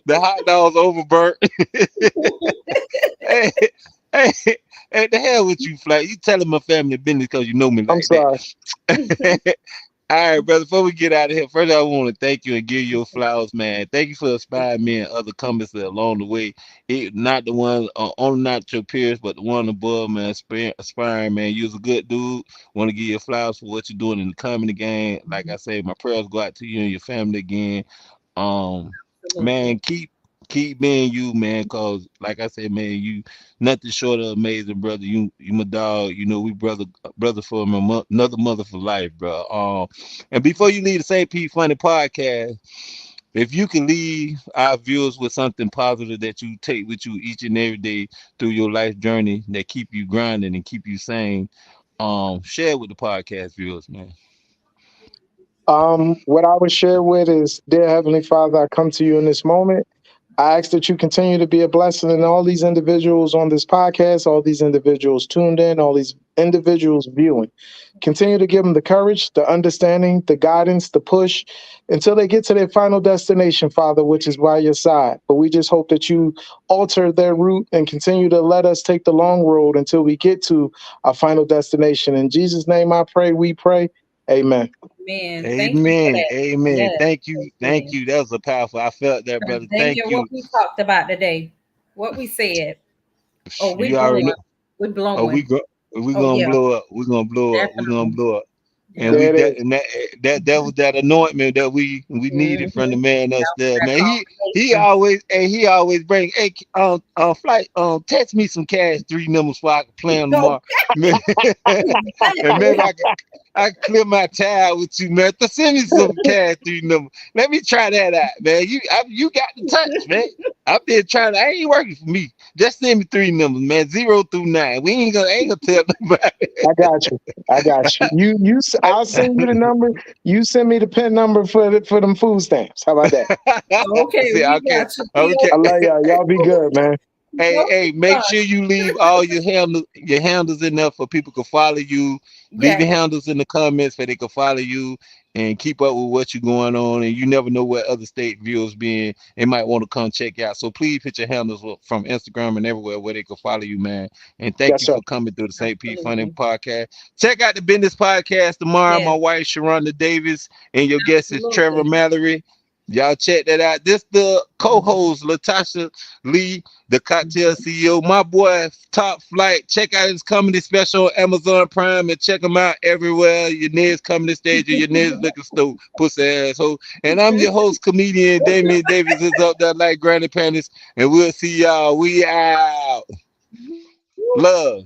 the hot dogs overburnt. Hey, hey, hey, the hell with you, Flat. You telling my family business because you know me
I'm
like
sorry.
that. All right, brother. Before we get out of here, first I want to thank you and give you your flowers, man. Thank you for inspiring me and other comments along the way. It not the one, only not your peers, but the one above, man. Aspiring, man. You was a good dude. Want to give you flowers for what you're doing in the comedy game. Like I say, my prayers go out to you and your family again. Um,
Absolutely.
man, keep being you, man. Cause like I said, man, you nothing short of amazing, brother. You my dog. You know we brother for another mother for life, bro. And before you leave the St. Pete Funny Podcast, if you can leave our viewers with something positive that you take with you each and every day through your life journey that keep you grinding and keep you sane, share it with the podcast viewers, man.
What I would share with is, dear Heavenly Father, I come to you in this moment. I ask that you continue to be a blessing in all these individuals on this podcast, all these individuals tuned in, all these individuals viewing. Continue to give them the courage, the understanding, the guidance, the push until they get to their final destination, Father, which is by your side. But we just hope that you alter their route and continue to let us take the long road until we get to our final destination. In Jesus' name I pray, we pray. Amen.
Man, thank you for
Amen.
that.
Amen.
Yes,
Thank you. Thank
amen.
you. That was a powerful. I felt that, brother. Thank
Damian, what
you.
we talked about today, what we said. Oh, we
You already
blowing.
know.
We
Oh,
blowing.
we
Oh
gonna
yeah,
blow up. We gonna blow up. We gonna
definitely.
blow up. And
Yeah.
we
There it
that
is.
and that was that anointment that we needed from the
Mm-hmm.
man
That was
upstairs,
that
man. He
confirmation.
always and he always bring flight text me some cash 3 numbers so I can play them
So
tomorrow. Man, and maybe
exactly.
I can clear my tire with you, man. Send me some cash 3 numbers. Let me try that out, man. You got the touch, man. I've been trying. I ain't working for me. Just send me 3 numbers, man. 0 through 9. We ain't gonna tell nobody.
I got you. I got you. I'll send you the number. You send me the pin number for them food stamps. How about that?
Okay,
See,
we
okay,
got you.
okay.
I love y'all. Y'all be good, man.
Hey, make sure you leave all your handles in there for people to follow you. Leave your
Yes,
handles in the comments so they can follow you and keep up with what you're going on. And you never know what other state viewers being. They might want to come check you out. So please put your handles from Instagram and everywhere where they can follow you, man. And thank
Yes,
you
sir.
for coming through the St. Pete Funny
absolutely.
Podcast. Check out the business podcast tomorrow.
Yes,
My wife Sharonda Davis and your guest is Trevor
absolutely.
Mallory. Y'all check that out. This the co-host Latasha Lee, the cocktail CEO. My boy Top Flight. Check out his comedy special on Amazon Prime and check him out everywhere. Your next comedy stage or your next liquor store, pussy asshole. And I'm your host, comedian Damion Davis is up there like granny panties. And we'll see y'all. We out. Love.